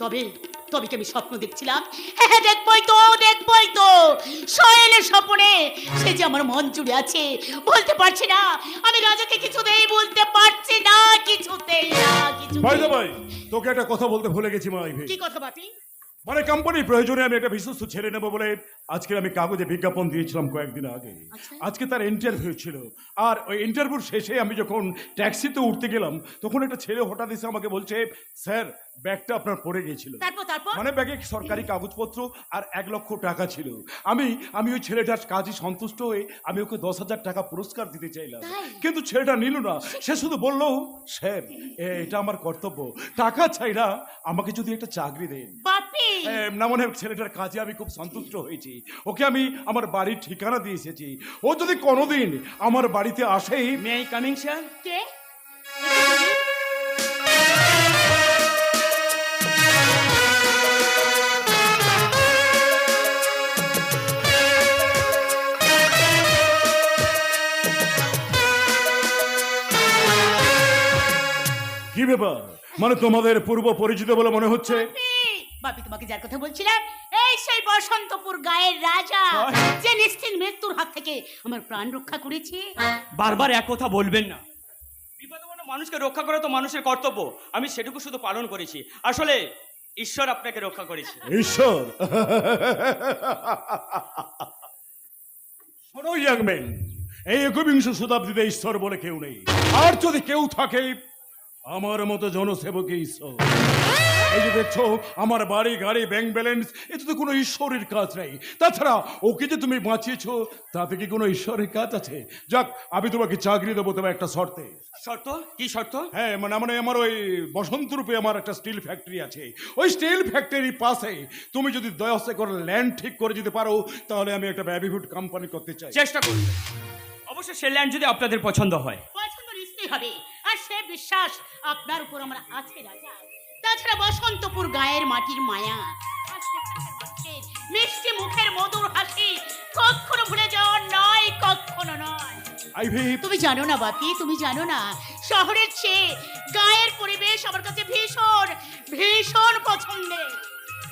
তবে তবে কি আমি স্বপ্ন দেখছিলাম? হ্যাঁ, দেখবই তো শয়নের স্বপ্নে সে যে আমার মন জুড়ে আছে, বলতে পারছি না। আমি রাজাকে কিছুতেই বলতে পারছি না, কিছুতেই না। ভাই তোকে একটা কথা বলতে ভুলে গেছি মা। কি কথা বাপি? মানে কোম্পানির প্রয়োজনে আমি একটা বিশ্বস্ত ছেলে নেবো বলে আজকে আমি কাগজে বিজ্ঞাপন দিয়েছিলাম কয়েকদিন আগে। আজকে তার ইন্টারভিউ ছিল, আর ওই ইন্টারভিউর শেষে আমি যখন ট্যাক্সিতে উঠতে গেলাম তখন একটা ছেলে হঠাৎ এসে আমাকে বলছে, স্যার ব্যাগটা আপনার পড়ে গিয়েছিল। মানে ব্যাগে সরকারি কাগজপত্র আর 1 লক্ষ টাকা ছিল। আমি ওই ছেলেটার কাজে সন্তুষ্ট হয়ে আমি ওকে 10,000 টাকা পুরস্কার দিতে চাইলাম, কিন্তু ছেলেটা নিল না। সে শুধু বললো, স্যার এটা আমার কর্তব্য, টাকা চাই না, আমাকে যদি একটা চাকরি দেন। না, মনে হয় ছেলেটার কাজে আমি খুব সন্তুষ্ট হয়েছি। ওকে আমি আমার বাড়ির ঠিকানা দিয়ে এসেছি। ও যদি কোনোদিন আমার বাড়িতে আসেই। May I coming sir? কে? কি ব্যাপার? মানে তোমাদের পূর্ব পরিচিত বলে মনে হচ্ছে। বাপি, তোমাকে যার কথা বলছিলাম, এই সেই বসন্তপুর গায়ের রাজা, যে নিশ্চিত মৃত্যুর হাত থেকে আমার প্রাণ রক্ষা করেছে। বারবার এক কথা বলবেন না। বিপদপন্ন মানুষকে রক্ষা করা তো মানুষের কর্তব্য। আমি সেটুকু শুধু পালন করেছি। আসলে ঈশ্বর আপনাকে রক্ষা করেছে। ঈশ্বর? শোনো ইয়াংম্যান, এই 21 শতাব্দীতে ঈশ্বর বলে কেউ নেই। আর যদি কেউ থাকে, আমার মতো জনসেবকই ঈশ্বর। এই যে দেখছো আমার বাড়ি গাড়ি ব্যাংক ব্যালেন্স, এতে তো কোনো ঈশ্বরের কাজ নেই। তাছাড়া ওকে যে তুমি বাঁচিয়েছো, তাতে কি কোনো ঈশ্বরের কাজ আছে? যাক, আমি তোমাকে চাকরি দেবো, তবে একটা শর্তে। শর্ত? কি শর্ত? হ্যাঁ, মানে আমার ওই বসন্তরূপে আমার একটা স্টিল ফ্যাক্টরি আছে। ওই স্টিল ফ্যাক্টরির পাশে তুমি যদি 10 একর ল্যান্ড ঠিক করে দিতে পারো, তাহলে আমি একটা বেবিফুড কোম্পানি করতে চাই। চেষ্টা করুন। অবশ্যই সে ল্যান্ড যদি আপনাদের পছন্দ হয়। পছন্দ নিশ্চয়ই হবে, আর সে বিশ্বাস আপনার উপর আমার আছে রাজা। তাছাড়া বসন্তপুর গায়ের মাটির মায়া, আর সেখানকার মানুষের মিষ্টি মুখের মধুর হাসি কখনো ভুলে যাওয়ার নয়, কখনো নয়। তুমি জানো না বাপি, তুমি জানো না, শহরের চেয়ে গায়ের পরিবেশ আমার কাছে ভীষণ ভীষণ পছন্দের।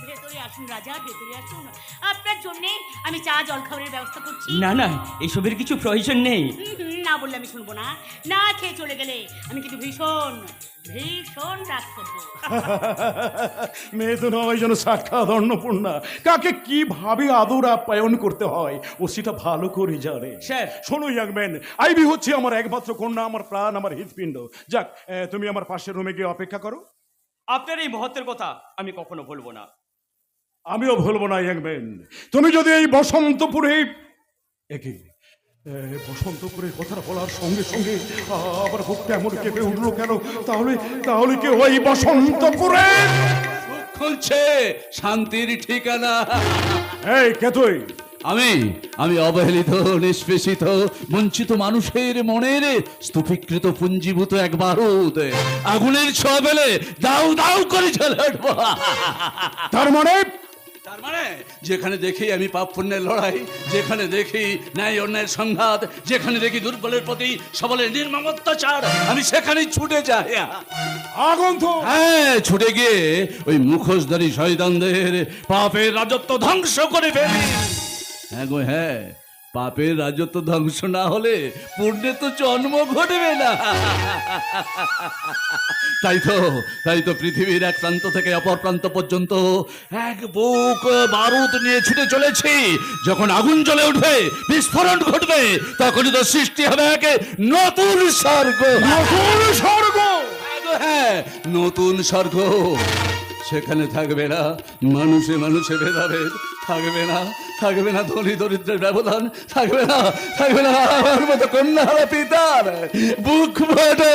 ভেতরে আসুন রাজা, ভেতরে আসুন। আপনার জন্য আমি চা জল খাবারের ব্যবস্থা করছি। না, এসবের কিছু প্রয়োজন নেই। না বললে আমি শুনবো না। না খেয়ে চলে গেলে আমি কিন্তু ভীষণ ভীষণ রাগ করবো। মেয়ে তো নয় যেন সাক্ষাৎ অন্নপূর্ণা। কাকে কিভাবে আদর আপ্যায়ন করতে হয় ও সেটা ভালো করে জানে। স্যার, শোনো ইয়াংম্যান, আইভি হচ্ছে আমার একমাত্র কন্যা, আমার প্রাণ, আমার হৃৎপিণ্ড। যাক, তুমি আমার পাশের রুমে গিয়ে অপেক্ষা করো। আপনার এই মহত্বের কথা আমি কখনো ভুলবো না। আমিও ভুলবো না ইয়াংম্যান। তুমি যদি এই বসন্তপুরে বসন্তপুরের কথাটা বলার সঙ্গে সঙ্গে আবার বুক কেমন কেঁপে উঠলো কেন? তাহলে কি ওই বসন্তপুরে খুলছে শান্তির ঠিকানা? এই কে তুই? আমি অবহেলিত, নিষ্পেষিত, বঞ্চিত মানুষের মনের স্তূপীকৃত পুঞ্জীভূত এক বারুদ। আগুনের ছোঁয়া পেলে দাউ দাউ করে জ্বলে উঠব। তার মানে যেখানে দেখি আমি পাপ পুণ্যের লড়াই, যেখানে দেখি ন্যায় অন্যায়ের সংঘাত, যেখানে দেখি দুর্বলের প্রতি সবলের নির্মম অত্যাচার, আমি সেখানেই ছুটে যাই। হ্যাঁ, ছুটে গিয়ে ওই মুখোশধারী শয়তানদের পাপের রাজত্ব ধ্বংস করে ফেলি। হ্যাঁ গো হ্যাঁ, পাপের রাজত্ব ধ্বংস না হলে পুণ্যে তো জন্ম ঘটবে না। তাই তো পৃথিবীর এক প্রান্ত থেকে অপর প্রান্ত পর্যন্ত এক বুক বারুদ নিয়ে ছুটে চলেছি। যখন আগুন জ্বলে উঠবে, বিস্ফোরণ ঘটবে, তখনই তো সৃষ্টি হবে এক নতুন স্বর্গ। হ্যাঁ, নতুন স্বর্গ। সেখানে থাকবে না মানুষে মানুষে ভেদাভেদ, থাকবে না ধনী দরিদ্রের ব্যবধান, থাকবে না আমার মতো কন্যাহারা পিতার বুক ফাটা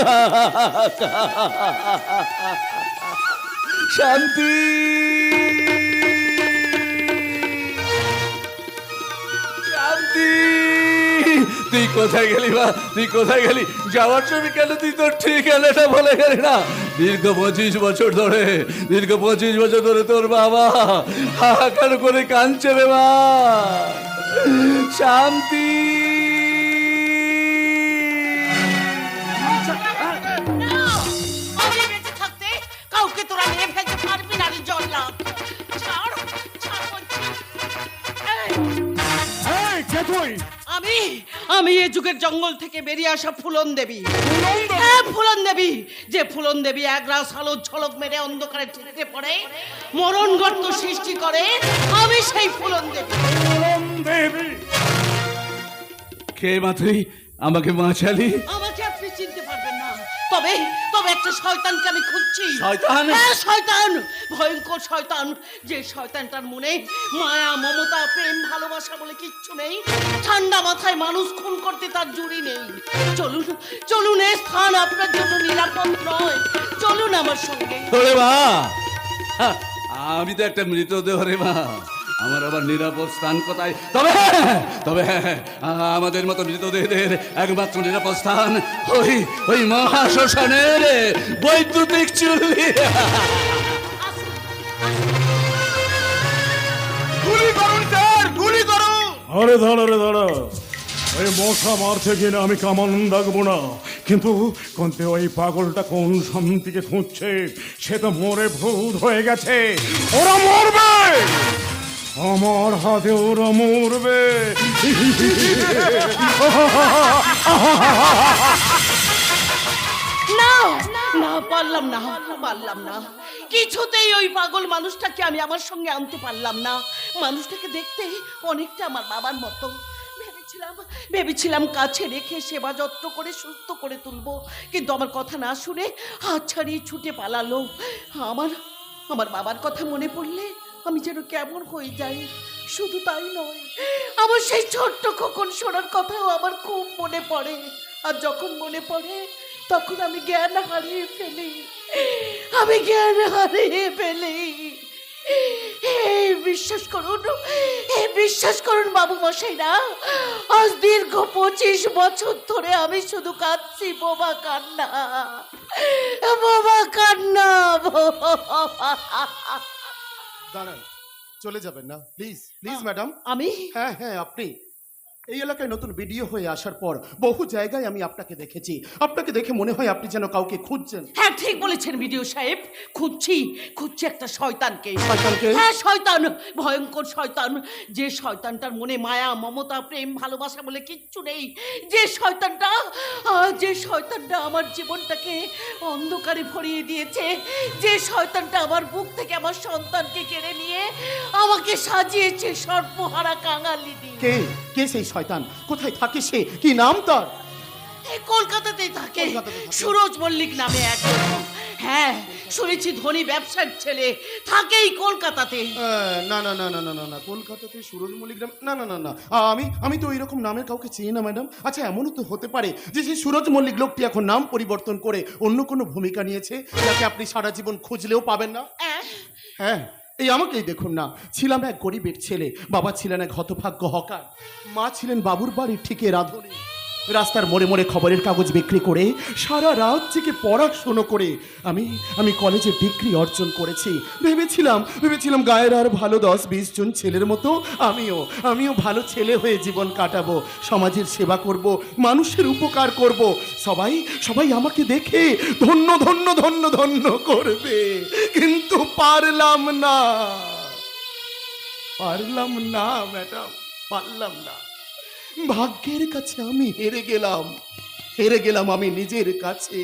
শান্তি। তুই কোথায় গেলি বা? তুই কোথায় গেলি? যাওয়ার ছবি কেন তুই তোর ঠিকানাটা বলে গেলি না? দীর্ঘ 25 বছর ধরে তোর বাবা হাহাকার করে কাঁদছে রে মা। শান্তি। কাউকে তোরা মেরে ফেলতে পারবি না রে জল্লাদ। আমি এ যুগের জঙ্গল থেকে বেরিয়ে আসা ফুলন দেবী। হ্যাঁ, ফুলন দেবী। যে ফুলন দেবী একরাশ আলোর ঝলক মেরে অন্ধকারে ঠেকে পড়ে মরণ গর্ত সৃষ্টি করে, আমি সেই ফুলন দেবী। দেবী কে মা তুই? আমাকে বাঁচালি? আমাকে আপনি চিনতে পারবেন না, তবে তবে একটা শয়তানকে আমি খুঁজছি। শয়তান? হ্যাঁ, শয়তান, ভয়ঙ্কর শয়তান। যে শয়তানটার মনে মায়া, মমতা, প্রেম, ভালোবাসা বলে কিচ্ছু নেই। ঠান্ডা মাথায় মানুষ খুন করতে তার জুড়ি নেই। চলুন চলুন, এই স্থান আপনার জন্য নিরাপদ নয়। চলুন আমার সঙ্গে। ওরে মা, আমি তো একটা মৃতদেহ রে মা, আমার আবার নিরাপদ স্থান কোথায়? তবে তবে আমাদের মতো মৃতদেহদের একমাত্র নিরাপদ স্থান ওই ওই মহাশ্মশানের বৈদ্যুতিক চুল্লি। গুলি করুন স্যার, গুলি করুন। আরে দাঁড়া রে দাঁড়া, ওই মশা মারছে কিনা আমি কামান দাগবো না, কিন্তু কোনতে ওই পাগলটা কোন শান্তিকে খুঁজছে, সে তো মরে ভূত হয়ে গেছে। ওরা মরবে, আমার হাতে ওরা মরবে। না না, পারলাম না, পারলাম না। কিছুতেই ওই পাগল মানুষটাকে আমি আমার সঙ্গে আনতে পারলাম না। মানুষটাকে দেখতে অনেকটা আমার বাবার মতো। ভেবেছিলাম কাছে রেখে সেবা যত্ন করে সুস্থ করে তুলবো, কিন্তু আমার কথা না শুনে হাত ছাড়িয়ে ছুটে পালালো। আমার আমার বাবার কথা মনে পড়লে আমি যেন কেমন হয়ে যাই। শুধু তাই নয়, আমার সেই ছোট্ট খোকন সোনার কথাও আমার খুব মনে পড়ে। আর যখন মনে পড়ে তখন আমি জ্ঞান হারিয়ে ফেলি, আমি জ্ঞান হারিয়ে ফেলি। বিশ্বাস করুন বাবু মশাইরা, আজ দীর্ঘ 25 বছর ধরে আমি শুধু কাঁদছি বোবা কান্না, বোবা কান্না। দাঁড়ান, চলে যাবেন না প্লিজ, প্লিজ ম্যাডাম। আমি? হ্যাঁ হ্যাঁ, আপনি এই এলাকায় নতুন ভিডিও হয়ে আসার পর বহু জায়গায় আমি আপনাকে দেখেছি। আপনাকে দেখে মনে হয় আপনি যেন কাউকে খুঁজছেন। হ্যাঁ, ঠিক বলেছেন বিডিও সাহেব, খুঁজছি একটা শয়তানকে। শয়তানকে? হ্যাঁ, শয়তান, ভয়ঙ্কর শয়তান। যে শয়তানটার মনে মায়া, মমতা, প্রেম, ভালোবাসা বলে কিচ্ছু নেই। যে শয়তানটা আমার জীবনটাকে অন্ধকারে ভরিয়ে দিয়েছে। যে শয়তানটা আমার বুক থেকে আমার সন্তানকে কেড়ে নিয়ে আমাকে সাজিয়েছে সর্বহারা কাঙালি দিয়ে। কে কে সেই শয়তান? কোথায় থাকে সে? কি নাম তার? এই কলকাতাতেই থাকে, কলকাতাতে থাকে? সুরজ মল্লিক নামে এক লোক। হ্যাঁ, শুনেছি ধনী ব্যবসার ছেলে, থাকেই কলকাতাতে। না না না না না না না, কলকাতাতে সুরজ মল্লিক নাম? না না না না, আমি তো এরকম নামের কাউকে চিনি না ম্যাডাম। আচ্ছা, এমনও তো হতে পারে যে সেই সুরজ মল্লিক লোকটি এখন নাম পরিবর্তন করে অন্য কোনো ভূমিকা নিয়েছে, যাকে আপনি সারা জীবন খুঁজলেও পাবেন না। হ্যাঁ, এই আমাকেই দেখুন না, ছিলাম এক গরিবের ছেলে, বাবা ছিলেন এক হতভাগ্য হকার, মা ছিলেন বাবুর বাড়ির ঠিকে রাঁধুনি। রাস্তার মোড়ে মোড়ে খবরের কাগজ বিক্রি করে সারা রাত থেকে পড়াশুনো করে আমি কলেজে ডিগ্রি অর্জন করেছি। ভেবেছিলাম গায়ের আর ভালো 10-20 জন ছেলের মতো আমিও ভালো ছেলে হয়ে জীবন কাটাবো, সমাজের সেবা করব, মানুষের উপকার করব। সবাই আমাকে দেখে ধন্য ধন্য ধন্য ধন্য করবে, কিন্তু পারলাম না ম্যাডাম, পারলাম না। ভাগ্যের কাছে আমি হেরে গেলাম আমি নিজের কাছে।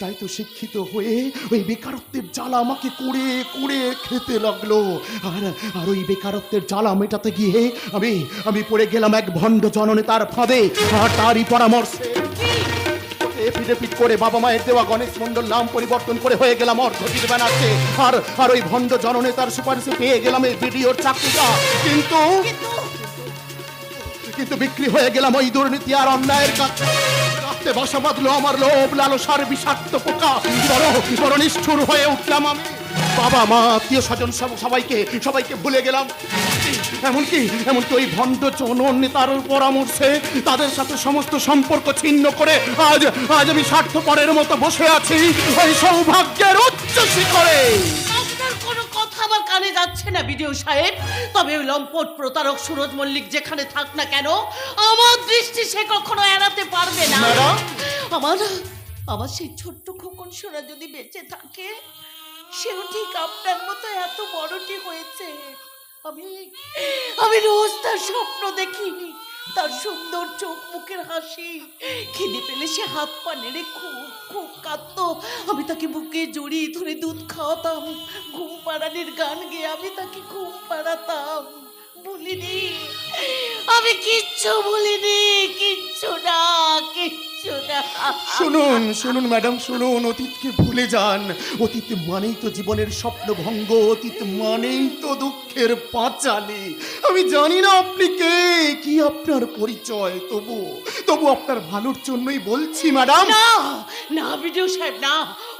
তাই তো শিক্ষিত হয়ে ওই বেকারত্বের জ্বালা আমাকে কুড়ে খেতে লাগলো। আর ওই বেকারত্বের জ্বালা মেটাতে গিয়ে আমি পড়ে গেলাম এক ভণ্ড জননেতার ফাঁদে। আর তারই পরামর্শে এফিডেভিট করে বাবা মায়ের দেওয়া গণেশ মণ্ডল নাম পরিবর্তন করে হয়ে গেলাম অর্ধজিৎ ব্যানার্জি। আর ওই ভণ্ড জননেতার সুপারিশে পেয়ে গেলাম এই ভিডিওর চাকরিটা। কিন্তু বিক্রি হয়ে গেলাম ওই দুর্নীতি আর অন্যায়ের কাছে। রাতে বাসা বাঁধলো আমার লোভ লালসার বিষাক্ত পোকা। বড় নিষ্ঠুর হয়ে উঠলাম আমি। বাবা মা আত্মীয় স্বজন সবাইকে ভুলে গেলাম। এমনকি ওই ভণ্ড জননেতার পরামর্শে তাদের সাথে সমস্ত সম্পর্ক ছিন্ন করে আজ আমি স্বার্থপরের মতো বসে আছি ওই সৌভাগ্যের উচ্চ শিখরে। আমার কানে যাচ্ছে না বিডিও সাহেব, তবে ওই লম্পট প্রতারক সুরজ মল্লিক যেখানে থাক না কেন, আমার দৃষ্টি সে কখনো এড়াতে পারবে না। আমার সেই ছোট্ট খোকন সোনা যদি বেঁচে থাকে, সেও ঠিক আপনার মতো এত বড়টি হয়েছে। আমি রোজ তার স্বপ্ন দেখি, তার সুন্দর চোখ মুখের হাসি, খিদে পেলে সে হাত পা নেড়ে খুব খুব কাঁদতো। আমি তাকে বুকে জড়িয়ে ধরে দুধ খাওয়াতাম, ঘুম পাড়ানির গান গেয়ে আমি তাকে ঘুম পাড়াতাম। বলিনি, আমি কিচ্ছু বলিনি, কিচ্ছু না, কিচ্ছু না। শুনুন শুনুন ম্যাডাম, শুনুন, অতীতকে ভুলে যান। অতীত মানেই তো জীবনের স্বপ্নভঙ্গ, অতীত মানেই তো দুঃখের পাঁচালী। আমি জানি না আপনি কে, কি আপনার পরিচয়, তবু তবু আপনার ভালোর জন্যই বলছি ম্যাডাম। না না বিডিও সাহেব, না,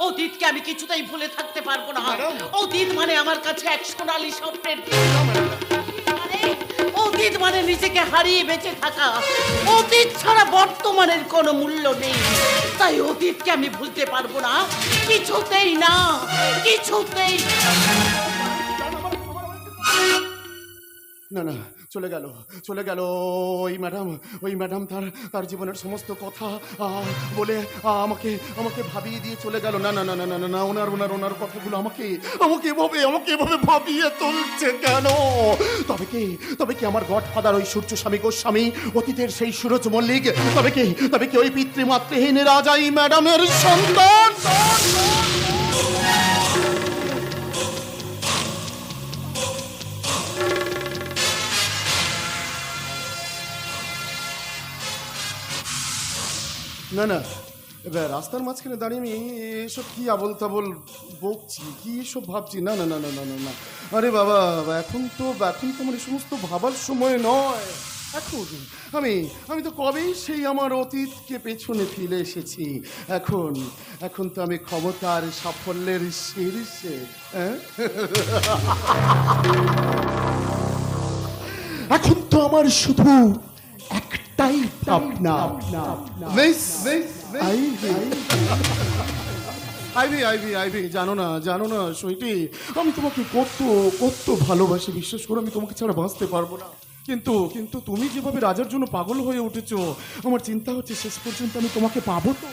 অতীতকে আমি কিছুতেই ভুলে থাকতে পারবো না। অতীত মানে আমার কাছে এক সোনালী স্বপ্নের দিন। অতীত মানে নিজেকে হারিয়ে বেঁচে থাকা। অতীত ছাড়া বর্তমানের কোনো মূল্য নেই। তাই অতীতকে আমি ভুলতে পারবো না, কিছুতেই না, কিছুতেই। না না, চলে গেল, চলে গেল ওই ম্যাডাম তার তার জীবনের সমস্ত কথা বলে আমাকে আমাকে ভাবিয়ে দিয়ে চলে গেল। না না না না না না না, ওনার ওনার ওনার কথাগুলো আমাকে আমাকে এভাবে ভাবিয়ে তুলছে কেন? তবে কি আমার গডফাদার ওই সূর্যস্বামী গোস্বামী, অতীতের সেই সুরজ মল্লিক, তবে কি ওই পিতৃমাতৃহীন রাজাই ম্যাডামের সন্তান? না না, এবার রাস্তার মাঝখানে দাঁড়িয়ে আমি এসব কি আবল তাবল বকছি, কি এসব ভাবছি? না না না না না না না, আরে বাবা, এখন তো আমার এই সমস্ত ভাবার সময় নয়। এখন আমি তো কবেই সেই আমার অতীতকে পেছনে ফেলে এসেছি। এখন তো আমি ক্ষমতার সাফল্যের শীর্ষে। এখন তো আমার শুধু একটাই ভাবনা, আইভি, জানো না সুইটি, আমি তোমাকে কত ভালোবাসি, বিশ্বাস করো, আমি তোমাকে ছাড়া বাঁচতে পারবো না। কিন্তু তুমি যেভাবে রাজার জন্য পাগল হয়ে উঠেছো, আমার চিন্তা হচ্ছে শেষ পর্যন্ত আমি তোমাকে পাবো তো।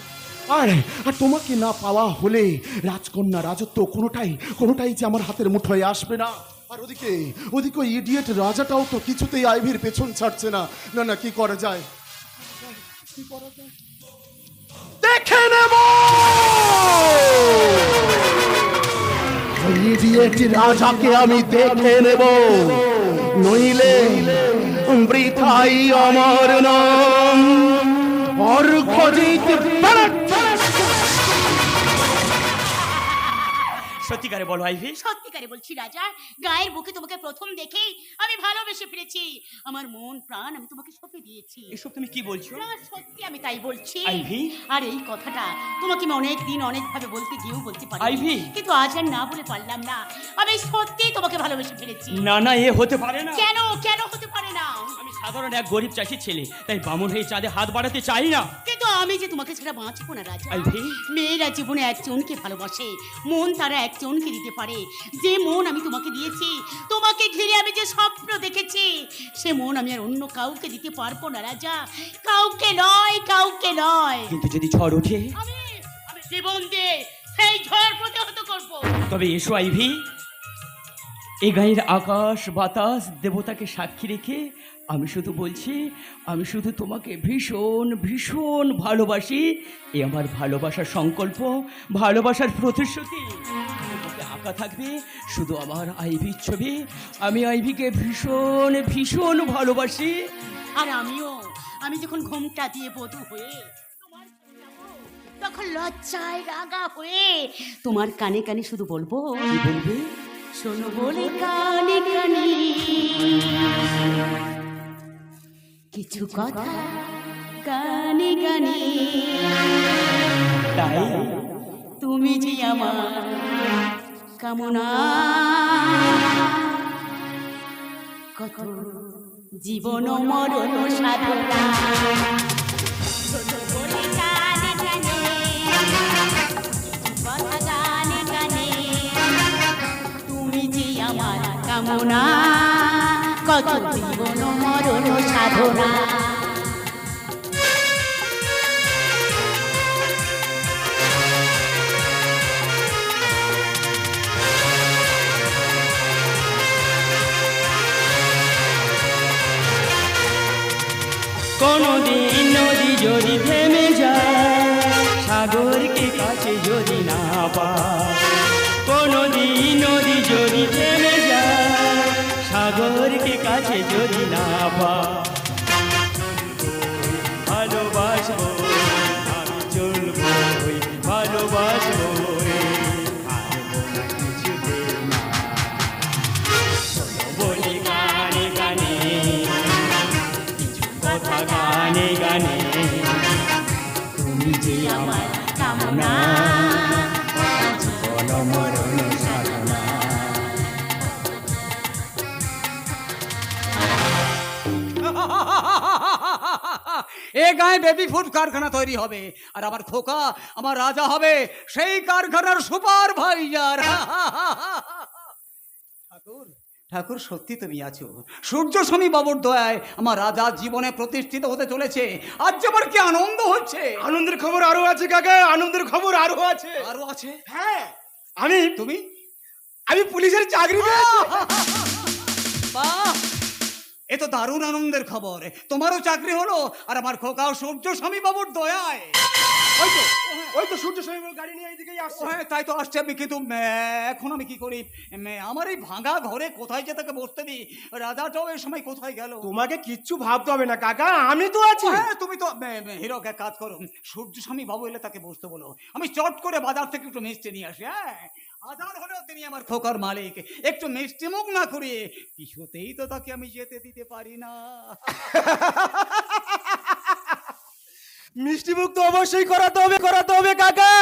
আর তোমাকে না পাওয়া হলে রাজকন্যা রাজত্ব কোনোটাই যে আমার হাতের মুঠোয় আসবে না। আর ওদিকে ওই ইডিয়েট রাজাটাও তো কিছুতেই আইভির পেছন ছাড়ছে না। না না, কি করা যায়? দেখে নেব ওই ইডিয়েট রাজাকে, আমি দেখে নেব, নইলে বৃথাই আমার নাম অর্ঘজিৎ ব্যানার্জি। সত্যিকারে বলো আইভি? সত্যিকারে বলছি রাজা, গায়ের বুকে তোমাকে প্রথম দেখেই আমি ভালোবেসে ফেলেছি। আমার মন প্রাণ আমি তোমাকে সঁপে দিয়েছি। এসব তুমি কি বলছো? না, সত্যি আমি তাই বলছি। আইভি? আর এই কথাটা তোমাকে আমি অনেকদিন অনেকভাবে বলতে গিয়েও বলতে পারি আইভি? কিন্তু আজ আর না বলে পারলাম না। আমি সত্যি তোমাকে ভালোবেসে ফেলেছি। না না, এ হতে পারে না। কেন কেন হতে পারে না? আমি সাধারণ এক গরিব চাষির ছেলে, তাই বামুন হয়ে চাঁদে হাত বাড়াতে চাই না। কিন্তু আমি যে তোমাকে ছাড়া বাঁচবো না রাজা। আইভি? মেয়েরা জীবনে একজনকে ভালোবাসে, মন তারা একজনকে দিতে পারে। যে মন আমি তোমাকে দিয়েছি, তোমাকে ঘিরে আমি যে স্বপ্ন দেখেছি, সে মন আমি আর অন্য কাউকে দিতে পারবো না রাজা, কাউকে নয়। কিন্তু যদি ঝড় ওঠে? আমি জীবন দিয়ে সেই ঝড় প্রতিহত করবো। তবে এসো আইভি, এ গায়ের আকাশ বাতাস দেবতাকে সাক্ষী রেখে আমি শুধু বলছি, আমি শুধু তোমাকে ভীষণ ভীষণ ভালোবাসি। এ আমার ভালোবাসার সংকল্প, ভালোবাসার প্রতিশ্রুতি। আঁকা থাকবে শুধু আমার আইভির ছবি। আমি আইভিকে ভীষণ ভীষণ ভালোবাসি। আর আমি যখন ঘোমটা দিয়ে বধূ হয়ে তোমার কাছে যাবো, তখন লজ্জায় রাঙা হয়ে তোমার কানে কানে শুধু বলবো, কি বলবে? শোনো বলে কানে কানে কিছু কথা, কানে কানে। তাই তুমি যে আমার কামনা, কত জীবন মরণ সাধনা। বলে কানে কানে কথা, গানে গানে তুমি যে আমার কামনা, কত জীবন মরণ সাধনা। যদি থেমে যায়, সাগরকে কাছে যদি না পায়, কোনো দিন নদী যদি থেমে যায়, সাগরকে কাছে যদি না পায়, ভালোবাসবো আমি চলবো ভালোবাসবো হারবো না কিছুতে না। বলি গানে গানে কিছু কথা গানে গানে, তুমি যে আমার কামনা জীবন মরণ সাধনা। এ গায়ে বেবি ফুড কারখানা তৈরি হবে, আর আমার খোকা আমার রাজা হবে সেই কারখানার সুপারভাইজার। ঠাকুর ঠাকুর সত্যি তুমি আছো, সূর্য শনি বাবুর দয়ায় আমার রাজা জীবনে প্রতিষ্ঠিত হতে চলেছে। আজ আমার কি আনন্দ হচ্ছে। আনন্দের খবর আরো আছে কাকা, আনন্দের খবর আরো আছে। আরো আছে? হ্যাঁ, আমি তুমি আমি পুলিশের চাকরি পেয়েছি। বাহ, এ তো দারুণ আনন্দের খবর। তোমারও চাকরি হলো, আর আমার খোকাও সূর্য স্বামী বাবুর দয়ায়। ওই তো সূর্য স্বামী গাড়ি নিয়ে এইদিকেই আসছে। হ্যাঁ, তাই তো আসছে। আমি কিন্তু এখন আমি কি করি? আমার এই ভাঙা ঘরে কোথায় যে তাকে বসতে দিই? রাজাটাও এই সময় কোথায় গেল? তোমাকে কিচ্ছু ভাবতে হবে না কাকা, আমি তো আছি। হ্যাঁ, তুমি তো হিরো, এক কাজ করো, সূর্য স্বামী বাবু এলে তাকে বসতে বলো, আমি চট করে বাজার থেকে একটু মিষ্টি নিয়ে আসি। হ্যাঁ, আধার হলেও তিনি আমার খোকার মালিক, একটু মিষ্টি মুখ না করিয়ে কিছুতেই তো তাকে আমি যেতে দিতে পারি না। মিষ্টি মুখ তো অবশ্যই করাতে হবে কাকা।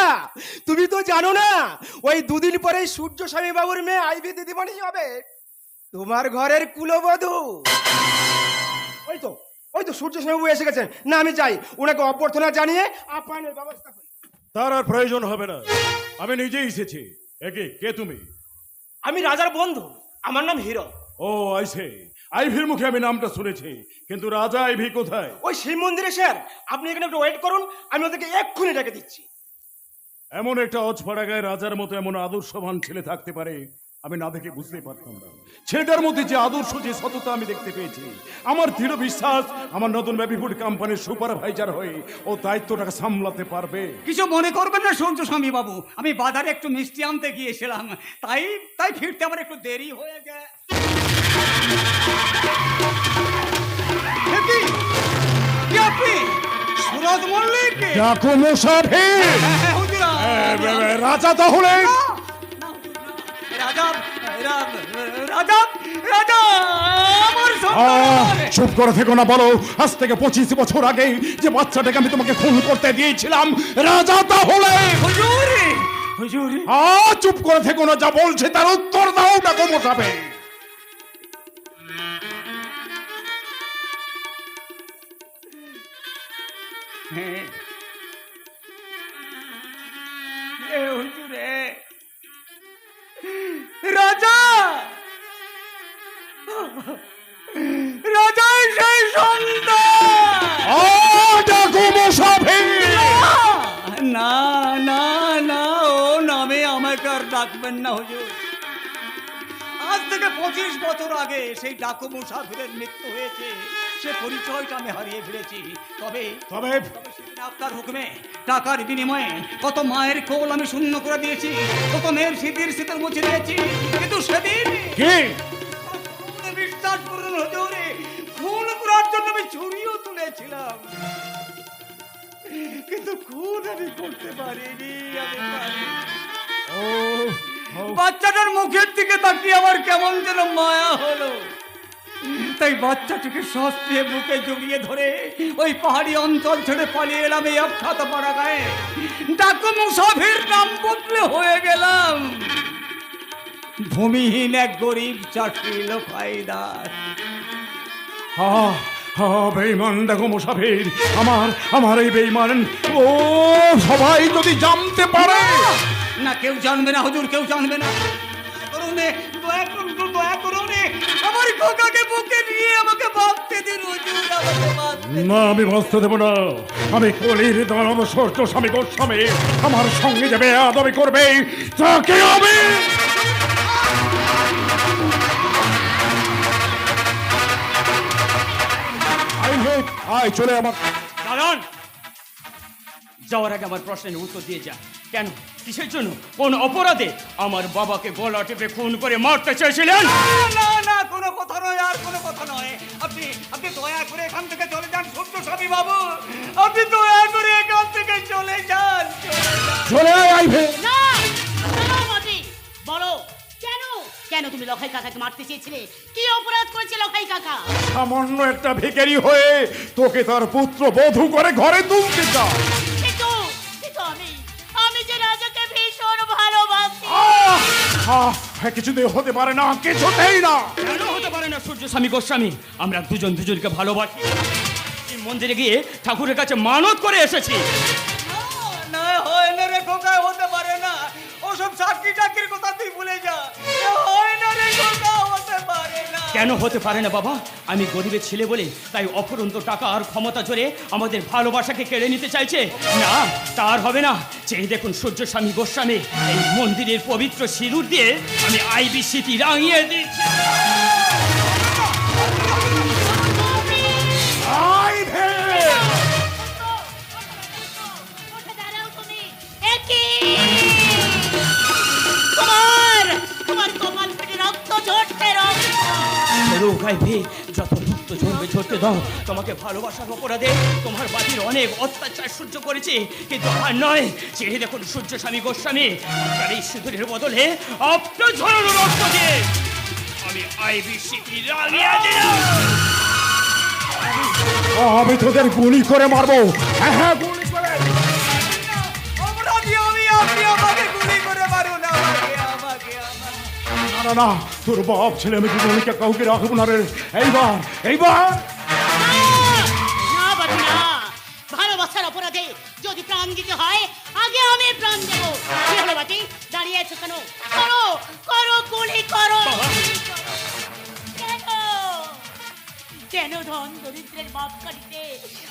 তুমি তো জানো না, ওই দুদিন পরেই সূর্য স্বামী বাবুর মেয়ে আইভি দিদিমণি হবে তোমার ঘরের কুলবধূ। ওই তো সূর্য স্বামী বাবু এসে গেছেন। না, আমি যাই, ওনাকে অভ্যর্থনা জানিয়ে আপ্যায়নের ব্যবস্থা করি। তার আর প্রয়োজন হবে না, আমি নিজেই এসেছি। একে কে তুমি? আমি রাজার বন্ধু, আমার নাম হিরো। ও আইছে, আইভির মুখে আমি নামটা শুনেছি, কিন্তু রাজা আইভি কোথায়? ওই শিব মন্দিরে স্যার, আপনি এখানে একটু ওয়েট করুন, আমি ওদেরকে এক্ষুনি ডেকে দিচ্ছি। এমন একটা অজপাড়া গায়ে রাজার মতো এমন আদর্শবান ছেলে থাকতে পারে আমি না দেখে বুঝতে পারতাম না। ছেলেটার মধ্যে যে আদর্শ, যে সততা আমি দেখতে পেয়েছি, আমার দৃঢ় বিশ্বাস আমার নতুন বেবি ফুড কোম্পানির সুপারভাইজার হয়ে ও দায়িত্বটাকে সামলাতে পারবে। কিছু মনে করবেন না সূর্য স্বামী বাবু, আমি বাজারে একটু মিষ্টি আনতে গিয়েছিলাম, তাই ফিরতে আমার একটু দেরি হয়ে যায়। আপনি সুরজ মল্লিক? ডাকো মুসাফির। হ্যাঁ, হুজুর। রাজা তাহলে? রাজা রাজা রাজা আমার সন্তান। চুপ করে থেকো না, বলো আজ থেকে 25 বছর আগে যে বাচ্চাটাকে আমি তোমাকে খুন করতে দিয়েছিলাম, রাজা তাহলে? হুজুর হুজুর। চুপ করে থেকো না, যা বলছে তার উত্তর দাও। ডাকো মুসাফির। হুজুরে, রাজা রাজা সেই সন্তান। ডাকো মুসাফির। না না না, ও নামে আমাকে আর ডাকবেন না হুজুর। আজ থেকে 25 বছর আগে সেই ডাকু মুসাফিরের মৃত্যু হয়েছে, সে পরিচয়টা আমি হারিয়ে ফেলেছি। তবে সেদিন আপনার হুকুমে টাকার বিনিময়ে কত মায়ের কোল আমি শূন্য করে দিয়েছি, কত মেয়ের স্মৃতির শীতল মুছে দিয়েছি, কিন্তু সেদিন বিশ্বাস করুন হুজুরে, খুন করার জন্য আমি ছুরিও তুলেছিলাম, কিন্তু খুন আমি করতে পারিনি। বাচ্চাটার মুখের দিকে তাকিয়ে আমার কেমন যেন মায়া হলো, তাই বাচ্চাটিকে সস্ত্রে বুকে জড়িয়ে ধরে ওই পাহাড়ি অঞ্চল ছেড়ে পালিয়ে এলাম এই অখ্যাত পাড়া গায়ে। ডাকু মুসাফির নাম বদলে হয়ে গেলাম ভূমিহীন এক গরিব চাকরি লোকাইদার। বেঈমান ডাকো মুসাফির, আমার এই বেঈমান ও সবাই যদি জানতে পারে। না, কেউ জানবে না হুজুর, কেউ জানবে না। দয়া করুন, আমার খোকাকে বুকে নিয়ে আমাকে বাঁচতে দিন হুজুর, আমাকে বাঁচতে। না, আমি বাঁচতে দেব না। আমি কলির দানব সূর্য স্বামী গোস্বামী, আমার সঙ্গে যাবে আদবি করবে তাকে আমি। আয় চলে আমার দাঁড়ান, যাওয়ার আগে আমার প্রশ্নের উত্তর দিয়ে যা। কেন, কিসের জন্য, কোন অপরাধে আমার বাবাকে গলা টিপে খুন করে মারতে চেয়েছিলেন? না না, কোনো কথা নয়, আর কোনো কথা নয়। আপনি আপনি দয়া করে এখান থেকে চলে যান সূর্য স্বামী বাবু, আপনি দয়া করে এখান থেকে চলে যান, চলে যান। চলে আয় আইভে। না না মাটি, বলো কেন, কেন তুমি লখাই কাকাকে মারতে চেয়েছিলে? কি অপরাধ করেছে লখাই কাকা? সামান্য একটা ভিখারি হয়ে তোকে তার পুত্র বধূ করে ঘরে তুলতে চায়। কিন্তু কিন্তু আমি যে রাজাকে ভীষণ ভালোবাসি। কিছুতেই হতে পারে না, কিছুতেই না। কেন হতে পারে না সূর্য স্বামী গোস্বামী? আমরা দুজন দুজনকে ভালোবাসি। এই মন্দিরে গিয়ে ঠাকুরের কাছে মানত করে এসেছি। না হয় না রে খোকা, হতে পারে না। ওসব চাকরি চাকরির কথা তুই ভুলে যা। হয় না রে খোকা, হতে পারে না। কেন হতে পারে না বাবা? আমি গরিবের ছেলে বলে তাই অফুরন্ত টাকা আর ক্ষমতা জোরে আমাদের ভালোবাসাকে কেড়ে নিতে চাইছে? না, তার হবে না। চেয়ে দেখুন সূর্য স্বামী গোস্বামী, এই মন্দিরের পবিত্র সিঁদুর দিয়ে আমি আইবি স্মৃতি রাঙিয়ে দিচ্ছি। আইভে। উঠে দাঁড়াও তুমি। একি তোমার তোমার কপাল ফেটে রক্ত ঝরছে, রোগাইবে, যত রক্ত ঝরবে ঝরতে দাও। তোমাকে ভালোবাসার অপরাধে তোমার বাড়ির অনেক অত্যাচার সহ্য করেছে, কিন্তু আর নয়। চেয়ে দেখুন সূর্য স্বামী গোস্বামী, আপনার এই সিঁদুরের বদলে আপনার ঝরানো রক্ত দিয়ে আমি আইবি স্মৃতি রাঙিয়ে দিলাম। আমি তোদের গুলি করে মারবো। হ্যাঁ হ্যাঁ, গুলি করে। অপরাধী আমি, আপনি আমাকে গুলি করে মারুন, আমাকে। না না না, তোর বাপ ছেলে আমি দুজনকে কাউকে রাখবো না রে। এইবার এইবার না বাটি না। ভালোবাসার অপরাধে যদি প্রাণ দিতে হয়, আগে আমি প্রাণ দেবো। কি হলো বাটি, দাঁড়িয়ে আছো কেন? করো করো, গুলি করো। কেন কেন ধন দরিদ্রের মাপ কাটিতে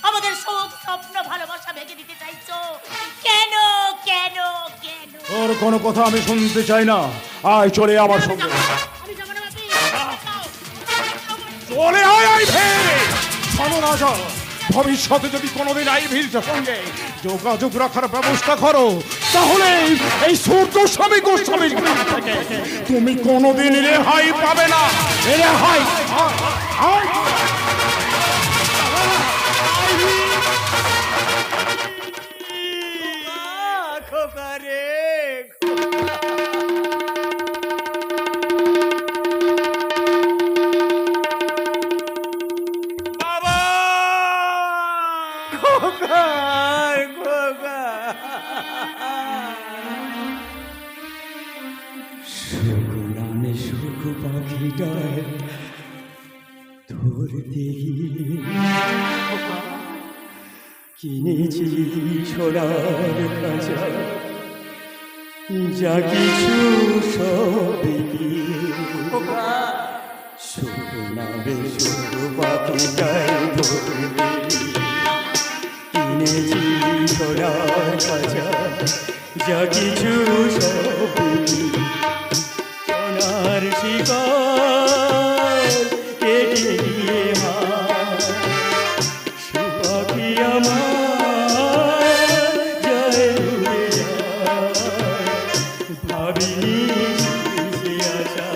আমাদের শোক স্বপ্ন ভালোবাসা ভেঙে দিতে চাইছো? কেন কেন কেন? তোর কোনো কথা আমি শুনতে চাই না। আয় চলে আমার সঙ্গে। আমি যাবো না বাপি। চলে আয় আইভে। শোনো রাজা, ভবিষ্যতে যদি কোনোদিন আইভির সঙ্গে যোগাযোগ রাখার ব্যবস্থা করো, তাহলে এই সূর্য স্বামী গোস্বামীর গ্রাম থেকে তুমি কোনোদিন রেহাই পাবে না। রেহাই খোকা রে, বাবা। খোকা, খোকা। নামে সুখ পাখিটায় ধরতে গিয়ে কিনেছি সোনার খাঁচা, যা কিছু সবই সুখ নামে সুখ পাখিটায় ধরতে কিনেছি সোনার খাঁচা, যা কিছু সবই সোনার শিকল কেটে দিয়ে পাখি আমার যায় উড়ে যায়, ভাবিনি সে আশা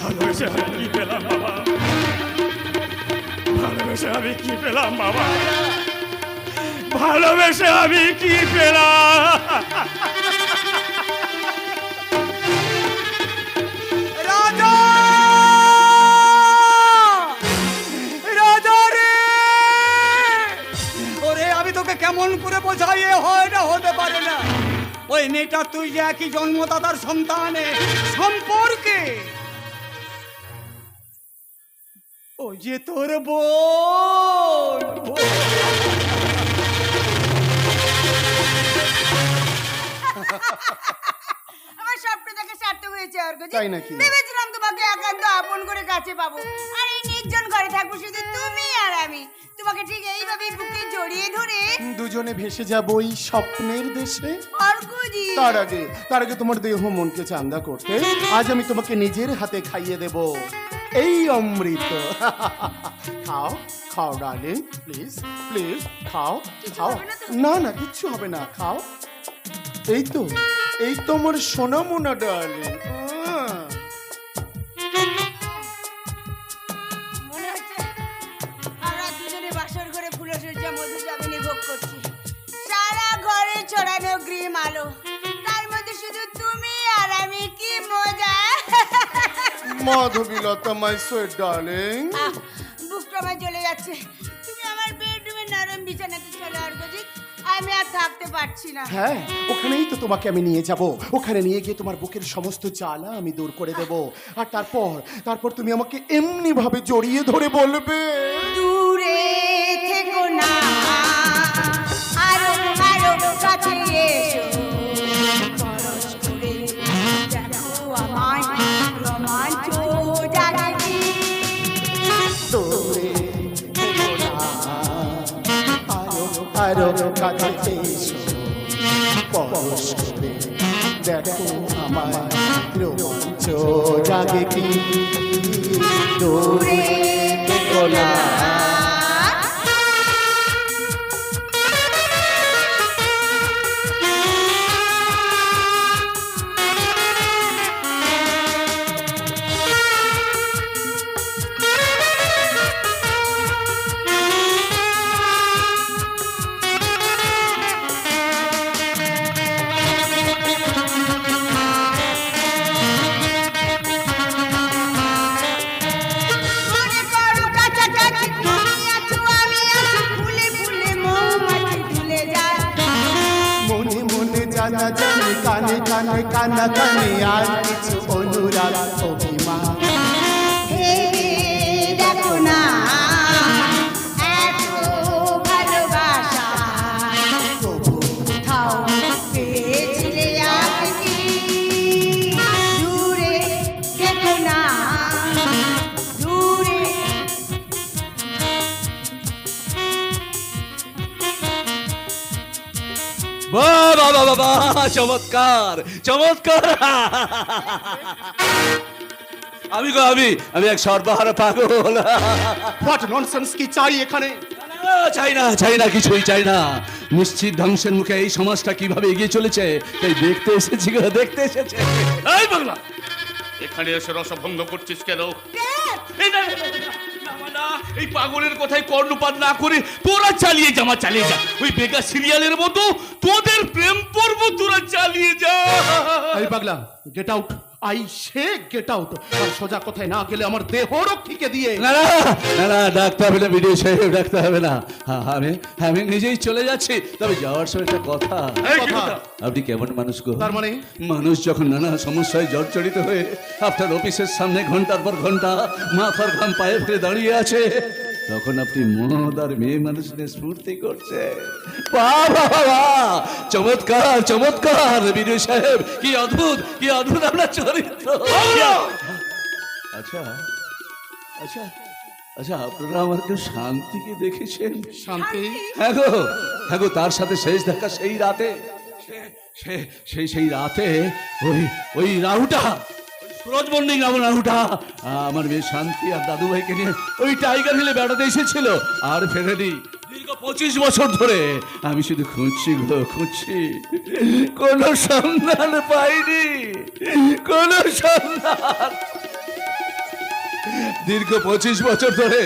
ভালোবেসে আমি কি পেলাম বাবা? ভালোবেসে আমি কি পেলাম বাবা? ভালোবেসে আমি কি পেলাম? রাজা, রাজা রে, ওরে আমি তোকে কেমন করে বোঝাই, এ হয় না, হতে পারে না। ওই মেয়েটা তুই যে একই জন্মদাতার সন্তানে সম্পর্কে, ও যে তোর বোন। আমার স্বপ্ন দেখে সার্থক হয়েছে অর্ঘ্য। তাই নাকি? ভেবেছিলাম তোমাকে একান্ত আপন করে কাছে পাবো, আর এই নির্জন ঘরে থাকবো শুধু তুমি আর আমি। তোমাকে ঠিক এইভাবে বুকে জড়িয়ে ধরে দুজনে ভেসে যাবো এই স্বপ্নের দেশে। অর্কজি তার আগে তোমার দেহ মনকে চাঙ্গা করতে আজ আমি তোমাকে নিজের হাতে খাইয়ে দেব এই অমৃত। খাও খাও ডার্লিং, প্লিজ প্লিজ খাও খাও। হবে না তো? না কিচ্ছু হবে না, খাও। এই তো আমার সোনা মোনা ডার্লিং। মনে হচ্ছে আমরা দুজনে বাসর ঘরে ফুলসজ্জা মধু জামিনী ভোগ করছি। সারা ঘরে ছড়ানো গ্রিম আলো, তার মধ্যে শুধু তুমি আর আমি, কি মজা! মাধবীলতা মাই সুইট ডার্লিং। বুকটা আমার জ্বলে যাচ্ছে। তুমি আমার বেডরুমে নরম বিছানাতে চলো অর্কজি, আমি আর থাকতে পারছি না। হ্যাঁ, ওখানেই তো তোমাকে আমি নিয়ে যাব। ওখানে নিয়ে গিয়ে তোমার বুকের সমস্ত জ্বালা আমি দূর করে দেব। আর তারপর তুমি আমাকে এমনি ভাবে জড়িয়ে ধরে বলবে, দূরে থেকো না, আরো আরো কাছে এসো, পরশ করে দেখো আমায়, রোমাঞ্চ জাগে। দূরে থেকো না, আরো কাছে এসো, পরশ করে দেখো আমায়, রোমাঞ্চ জাগে কি। দূরে থেকো না। মনে করো কাছাকাছি তুমি আছো, আমি আছি, ফুলে ফুলে মৌমাছি ভুলে যায়। মনে মনে জানা জানে, কানে কানে কানা কানে, আর কিছু অনুরাগ অভিমান। ভেবে দেখো না, এত ভালোবাসা তবু কোথাও পেয়েছিলে আগে কি? দূরে থেকো না, দূরে। বাহ বাহ বাহ বাহ, বাহ, চমৎকার চমৎকার। আমি এক সর্বহারা পাগল। হোয়াট ননসেন্স কি চাই এখানে? চাই না কিছুই চাই না। নিশ্চিত ধ্বংসের মুখে এই সমাজটা কিভাবে এগিয়ে চলেছে তাই দেখতে এসেছি গো, দেখতে এসেছে। এই বাংলা, এখানে এসে রসভঙ্গ করছিস কেন? এই না, না, এই পাগলের কথায় কর্ণপাত না করে তোরা চালিয়ে যা। ওই বেকার সিরিয়ালের মতো তোদের প্রেম পর্ব তোরা চালিয়ে যা। এই পাগলা, get out. I say get out. আর সোজা কথায় না গেলে আমার দেহ রক্ষীকে দিয়ে। না ডাকতে হবে না, ভিডিও সাহেব ডাকতে হবে না। আমি নিজেই চলে যাচ্ছি। তবে যাওয়ার সময় একটা কথা। এই কি কথা? কথা? আপনি কেমন মানুষ গো? তার মানে? মানুষ যখন নানা সমস্যায় জর্জরিত হয়ে আপনার অফিসের সামনে ঘন্টার পর ঘন্টা মাথার ঘাম পায়ে ফেলে দাঁড়িয়ে আছে, তখন আপনি মদ আর মেয়ে মানুষের স্ফূর্তি করছে। বাহ বাহ বাহ, চমৎকার চমৎকার বিনয় সাহেব, কি অদ্ভুত আপনার চরিত্র। আচ্ছা আচ্ছা আচ্ছা, আপনারা আমার কেউ শান্তিকে দেখেছেন? শান্তি? হ্যাঁ গো, তার সাথে শেষ দেখা সেই রাতে, সেই রাতে ওই রাহুটা, সুরজ মন্দির রাহুটা আমার মেয়ে শান্তি আর দাদু ভাইকে নিয়ে ওই টাইগার হিলে বেড়াতে এসেছিল আর ফেরেনি। দীর্ঘ 25 বছর ধরে আমি শুধু খুঁজছি কোনো সন্ধান পাইনি, কোনো সন্ধান। দীর্ঘ 25 বছর ধরে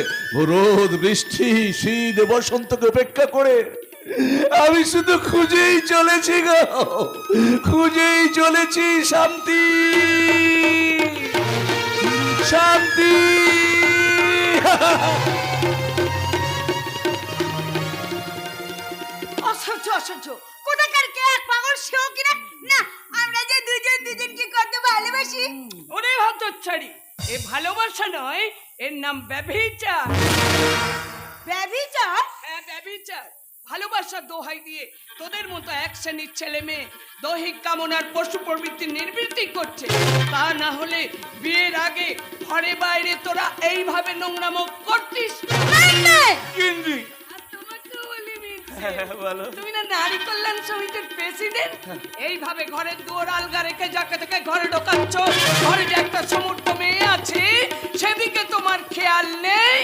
রোদ বৃষ্টি শীত বসন্তকে উপেক্ষা করে আমি শুধু খুঁজেই চলেছি শান্তি। অসহ্য কোথাকার কে এক পাগল, সেও কিনা না আমরা যে দুজনকে কত ভালোবাসি। ওরে হতচ্ছাড়ি, এ ভালোবাসা নয়, এর নাম ব্যভিচার। ব্যভিচার? হ্যাঁ ব্যভিচার। ভালোবাসার দোহাই দিয়ে তোদের মতো এক শ্রেণীর ছেলে মেয়ে দৈহিক কামনার পশু প্রবৃত্তি নির্বৃত্তি করছে। তা না হলে বিয়ের আগে ঘরে বাইরে তোরা এইভাবে নোংরামো করতিস? কিন্তু আর তোমাকেও বলি মিনসে, তুমি না নারী কল্যাণ সমিতির প্রেসিডেন্ট, এইভাবে ঘরের দুয়ার আলগা রেখে যাকে থেকে ঘরে ঢোকাচ্ছ। ঘরে যে একটা সমর্থ মেয়ে আছে সেদিকে তোমার খেয়াল নেই।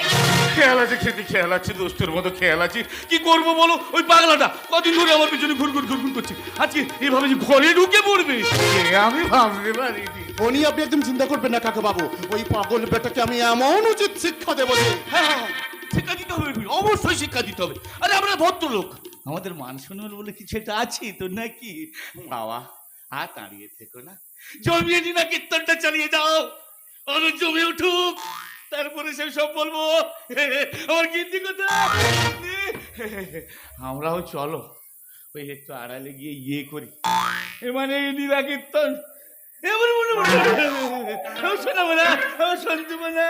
খেয়াল আছে, খেতে খেয়াল আছে, দোস্তের মতো খেয়াল আছে। কি করবো বলো, ওই পাগলাটা কদিন ধরে আমার পিছনে ঘুরঘুর করছে। আজকে এইভাবে যে ঘরে ঢুকে পড়বে আমি ভাবতে পারিনি। ও নিয়ে আপনি একদম চিন্তা করবেন না কাকা বাবু, ওই পাগল বেটাকে আমি এমন উচিত শিক্ষা দেবো যে হ্যাঁ, শিক্ষা দিতে হবে, অবশ্যই শিক্ষা দিতে হবে। আরে আমরা ভদ্রলোক, আমাদের মান সম্মান বলে কিছু একটা আছে তো নাকি? বাবা আর দাঁড়িয়ে থেকো না, জমিয়ে নি না, কীর্তনটা চালিয়ে যাও, আরো জমে উঠুক, তারপরে সে সব বলবো। আমার কীর্তি কথা, আমরাও চলো ওই একটু আড়ালে গিয়ে ইয়ে করি, মানে নীলা কীর্তন। এবার মনে শোনাবো না, শুনতে না।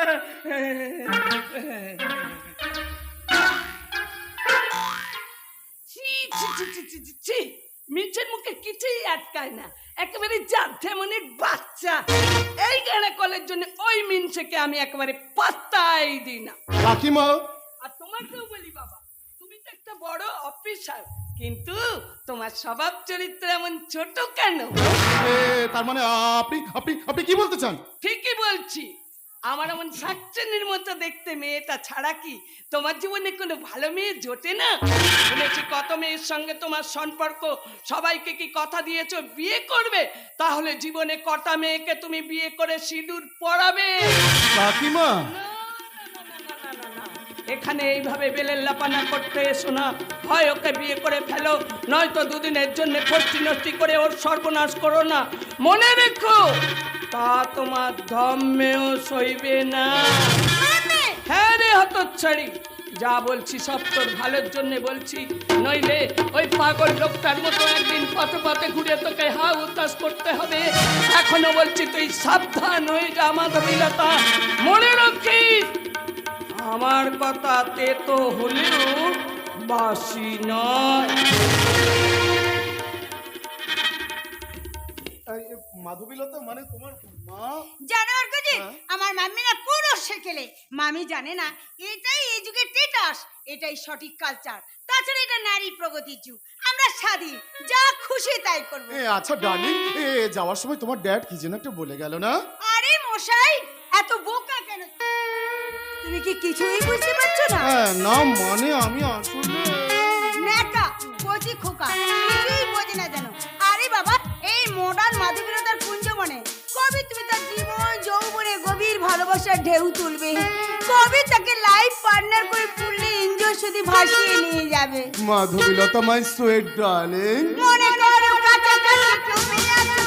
ছি, ছি, ছি, ছি, ছি, ছি, ছি। মিনসের মুখে কিছুই আটকায় না, একেবারে যাচ্ছে মনের বাচ্চা। এই গানে কলের জন্য ওই মিনসেকে আমি একেবারে পাত্তাই দিই না। কাকিমা আর তোমাকেও বলি বাবা, তুমি তো একটা বড় অফিসার, কিন্তু তোমার স্বভাব চরিত্র এমন ছোট কেন? তার মানে আপনি আপনি আপনি কি বলতে চান? ঠিকই বলছি, আমার এমন শাকচুন্নির মতো দেখতে মেয়েটা ছাড়া কি তোমার জীবনে কোনো ভালো মেয়ে জোটে না? শুনেছি কত মেয়ের সঙ্গে তোমার সম্পর্ক, সবাইকে কি কথা দিয়েছো বিয়ে করবে? তাহলে জীবনে কটা মেয়েকে তুমি বিয়ে করে সিঁদুর পরাবে? কাকিমা এখানে এইভাবে বেলের লাপানা করতে এসো না। হয় ওকে বিয়ে করে ফেলো, নয়তো দুদিনের জন্য ফষ্টি নষ্টি করে ওর সর্বনাশ করো না। মনে রেখো, তা তোমার ধর্মেও সইবে না। হ্যাঁ রে হতচ্ছাড়ি, যা বলছি সব তোর ভালোর জন্য বলছি, নইলে ওই পাগল লোকটার মতো একদিন পথে পথে ঘুরে তোকে হা উতাস করতে হবে। এখনো বলছি তুই সাবধান হয়ে যা মাধবীলতা। মনে রাখিস, আমার কথা তেতো হলেও বাসি নয়। মাধবীলতা মানে তোমার মা? জানো অর্কজি, আমার মাম্মি না পুরো শেখেলে। মামি জানে না এটাই এই যুগের স্ট্যাটাস, এটাই সঠিক কালচার। তাছাড়া এটা নারী প্রগতির যুগ, আমরা স্বাধীন, যা খুশি তাই করব। আচ্ছা ডার্লিং, যাওয়ার সময় তোমার ড্যাড কি যেন একটা বলে গেল না? আরে মশাই, এত বোকা কেন? তুমি কি কিছুই বুঝতে পারছো না? না মানে আমি আসলে নেকা কচি খোকা, কিছুই বোঝে না জানো। আরে বাবা, এই মডার্ন মাধবীলতার কুঞ্জবনে কবি তুমি তার জীবন যৌবনে গভীর ভালোবাসার ঢেউ তুলবে, কবি তাকে লাইফ পার্টনার করে ফুললি এনজয় শুধু ভাসিয়ে নিয়ে যাবে। মাধবীলতা মাই সুইট ডার্লিং, মনে করো কাছাকাছি তুমি আছো,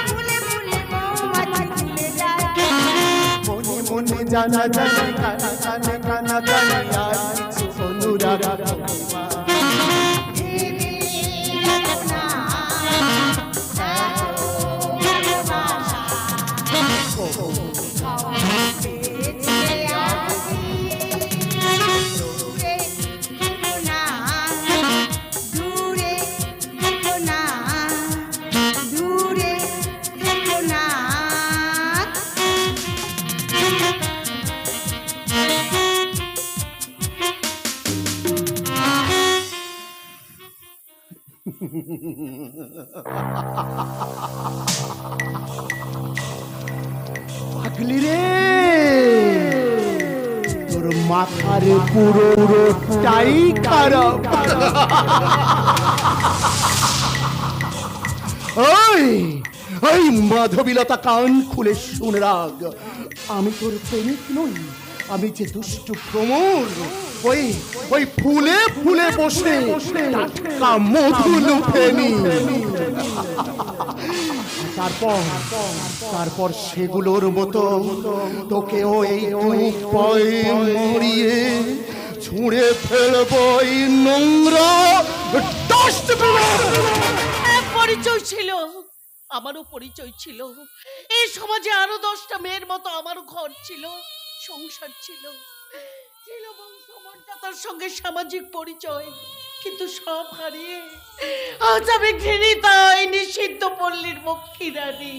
ফুলে ফুলে মৌমাছি ফুলে যায়। মনে মনে জানা জানা কানা কানা কানা কানা আর কিছু অনুরাগ তোমার। পাগলি রে, তোর মাথার পুরোটাই খারাপ। ওই ওই মাধবীলতা, কান খুলে শুনে রাখ, আমি তোর প্রেমিক নই, আমি যে দুষ্টু ভ্রমর, ওই ওই ফুলে ফুলে বসে টাটকা মধু লুফে নি। তারপর সেগুলোর মতো তোকেও এই পায়ে মরিয়ে ছুঁড়ে ফেলবো এই নোংরা ডাস্টবিনে। পরিচয় ছিল, আমারও পরিচয় ছিল। এই সমাজে আরো 10টা মেয়ের মতো আমারও ঘর ছিল, সংসার ছিল, ছিল বংশমর্যাদার সঙ্গে সামাজিক পরিচয়। কিন্তু সব হারিয়ে আজ আমি ঘৃণিত এই নিষিদ্ধ পল্লীর মক্ষী রানী।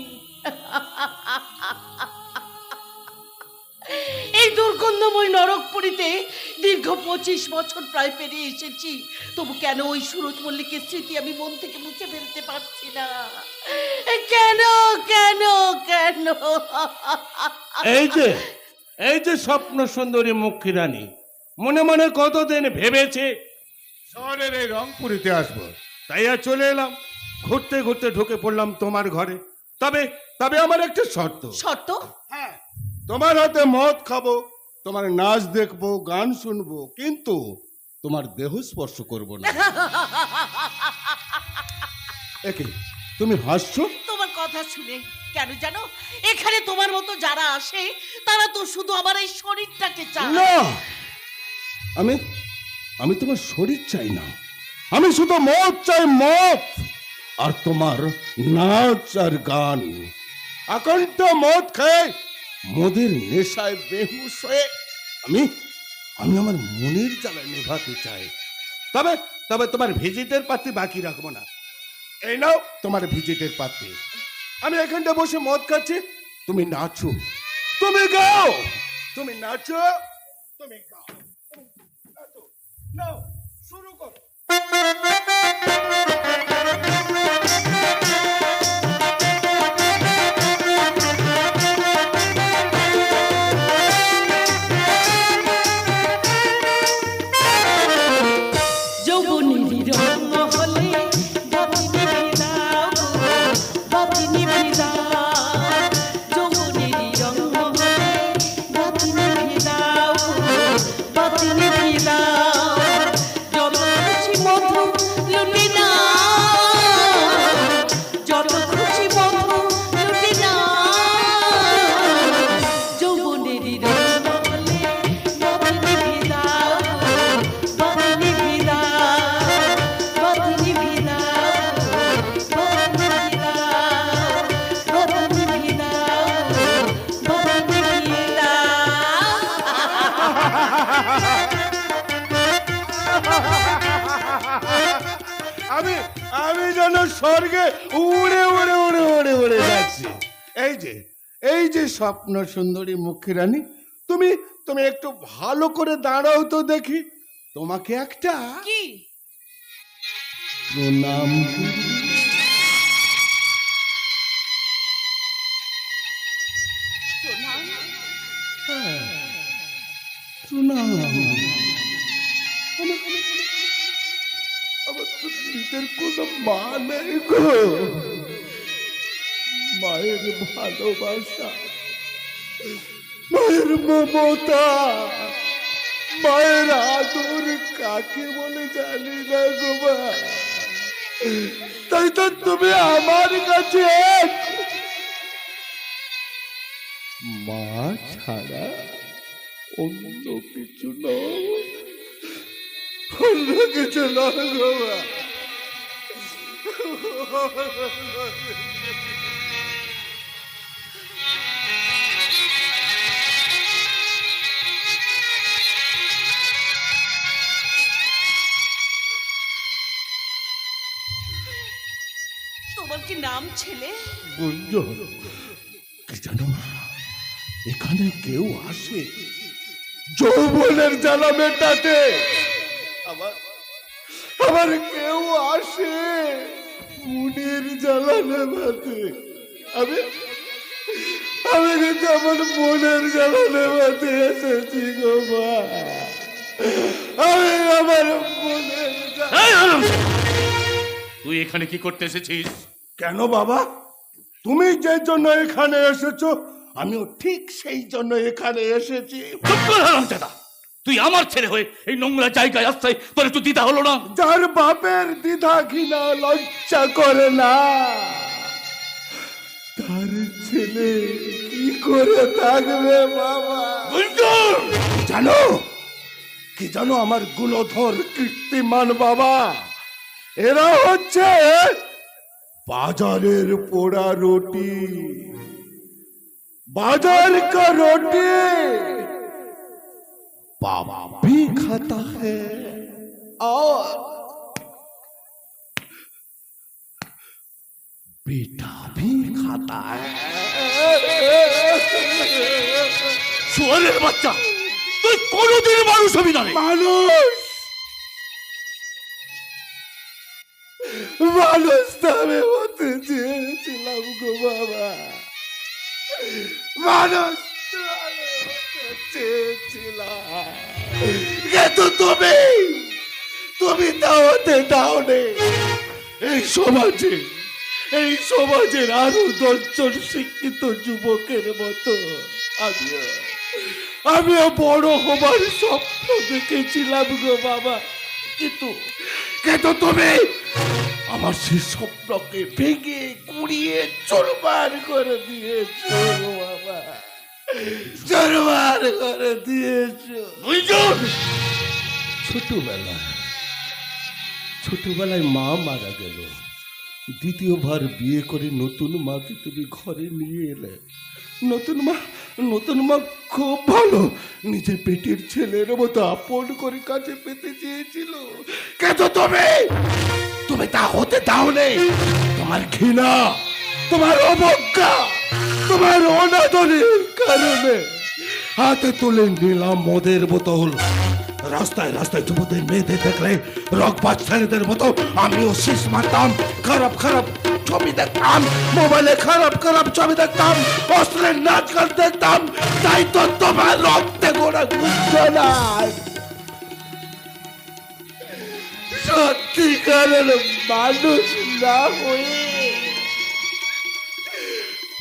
এই দুর্গন্ধময় নরকপুরীতে দীর্ঘ 25 বছর প্রায় পেরিয়ে এসেছি, তবু কেন ওই সুরজ মল্লিকের স্মৃতি আমি মন থেকে মুছে ফেলতে পারছি না? কেন কেন কেন? এই যে স্বপ্ন সুন্দরী মুখী রানী মনে মনে কতদিন ভেবেছে শহরের এই রংপুরিতে আসবো, তাই আর চলে এলাম। ঘুরতে ঘুরতে ঢুকে পড়লাম তোমার ঘরে। তবে তবে আমার একটা শর্ত। শর্ত? হ্যাঁ, তোমার হাতে মদ খাবো, তোমার নাচ দেখবো, গান শুনবো, কিন্তু তোমার দেহ স্পর্শ করবো না। একে তুমি হাসছো? তোমার কথা শুনে কেন জানো, এখানে তোমার মতো যারা আসে তারা তো শুধু আমার এই শরীরটাকে চায়। না, আমি তোমার শরীর চাই না, আমি শুধু মদ চাই, মদ আর তোমার নাচ আর গান। আকণ্ঠ মদ খায় মদের নেশায় বেহুশ হয়ে আমি আমার মনের জ্বালা নেভাতে চাই। তবে তবে তোমার ভিজিটের পাত্রী বাকি রাখবো না। এই নাও তোমার ভিজিটের পাত্রী। আমি এখানটা বসে মদ খাচ্ছি, তুমি নাচো, তুমি গাও, তুমি নাচো, তুমি গাও, নাচো, নাও শুরু করো। আমি যেন স্বর্গে উড়ে উড়ে উড়ে উড়ে উড়ে যাচ্ছি। এই যে স্বপ্ন সুন্দরী মুখী রানী, তুমি তুমি একটু ভালো করে দাঁড়াও তো দেখি, তোমাকে একটা কি প্রণাম। প্রণাম। আমার তো নিজের কোনো মা নেই গো। মায়ের ভালোবাসা, মায়ের মমতা, মায়ের আদর কাকে বলে জানি না গো মা। তাই তো তুমি আমার কাছে মা ছাড়া অন্য কিছু নয়, অন্য কিছু নয় গো মা। তোমার কি নাম ছেলে? গুঞ্জন। কি জানো মা, এখানে কেউ আসে যৌবনের জ্বালা মেটাতে, আবার কেউ আসে মনের জ্বালা নেভাতে। আমি কিন্তু আমার মনের জ্বালা নেভাতে এসেছি গো মা। আমি আমার মনের জ্বালা। তুই এখানে কি করতে এসেছিস? কেন বাবা, তুমি যে জন্য এখানে এসেছো আমিও ঠিক সেই জন্য এখানে এসেছি। তুই আমার ছেলে হয়ে এই নোংরা জায়গায় আসতে তোর একটু দ্বিধা হলো না? যার বাপের দ্বিধা ঘৃণা লজ্জা করে না, তার ছেলে কি করে থাকবে বাবা? কি জানো আমার গুণধর কীর্তিমান বাবা, এরা হচ্ছে বাজারের পোড়া রুটি। बाजार का रोटी बाबा भी खाता है और বেটা ভিড় খাতা। শুয়ারের বাচ্চা, তুই কোনোদিন মানুষ হবি না রে। মানুষ তো আমি হতে চেয়েছিলাম গো বাবা, মানুষ তো আমি হতে চেয়েছিলাম, কিন্তু তুমি তা হতে দাও নে। এই সমাজের আরো 10 জন শিক্ষিত যুবকের মতো আমিও বড় হবার স্বপ্ন দেখেছিলাম গো বাবা, কিন্তু তুমি আমার সেই স্বপ্নকে ভেঙে গুড়িয়ে চুরমার করে দিয়েছো গো বাবা, চুরমার করে দিয়েছো। ছোটবেলায় মা মারা গেল, দ্বিতীয়বার বিয়ে করে নতুন মাকে তুমি ঘরে নিয়ে এলে। নতুন মা খুব ভালো, নিজের পেটের ছেলের মতো আপন করে কাছে পেতে চেয়েছিল, কিন্তু তুমি তা হতে দাও নেই। তোমার ঘৃণা, তোমার অবজ্ঞা, তোমার অনাদরের কারণে হাতে তুলে নিলাম মদের বোতল। রাস্তায় যুবদের মেয়েদের দেখলে রকবাজ ছেলেদের মতো আমিও শীষ মারতাম, খারাপ ছবি দেখতাম, মোবাইলে খারাপ ছবি দেখতাম, অশ্লীল নাচ গান দেখতাম। তাই তো তোমার রক্তে গোড়া গুঞ্জনার সত্যিকারের মানুষ না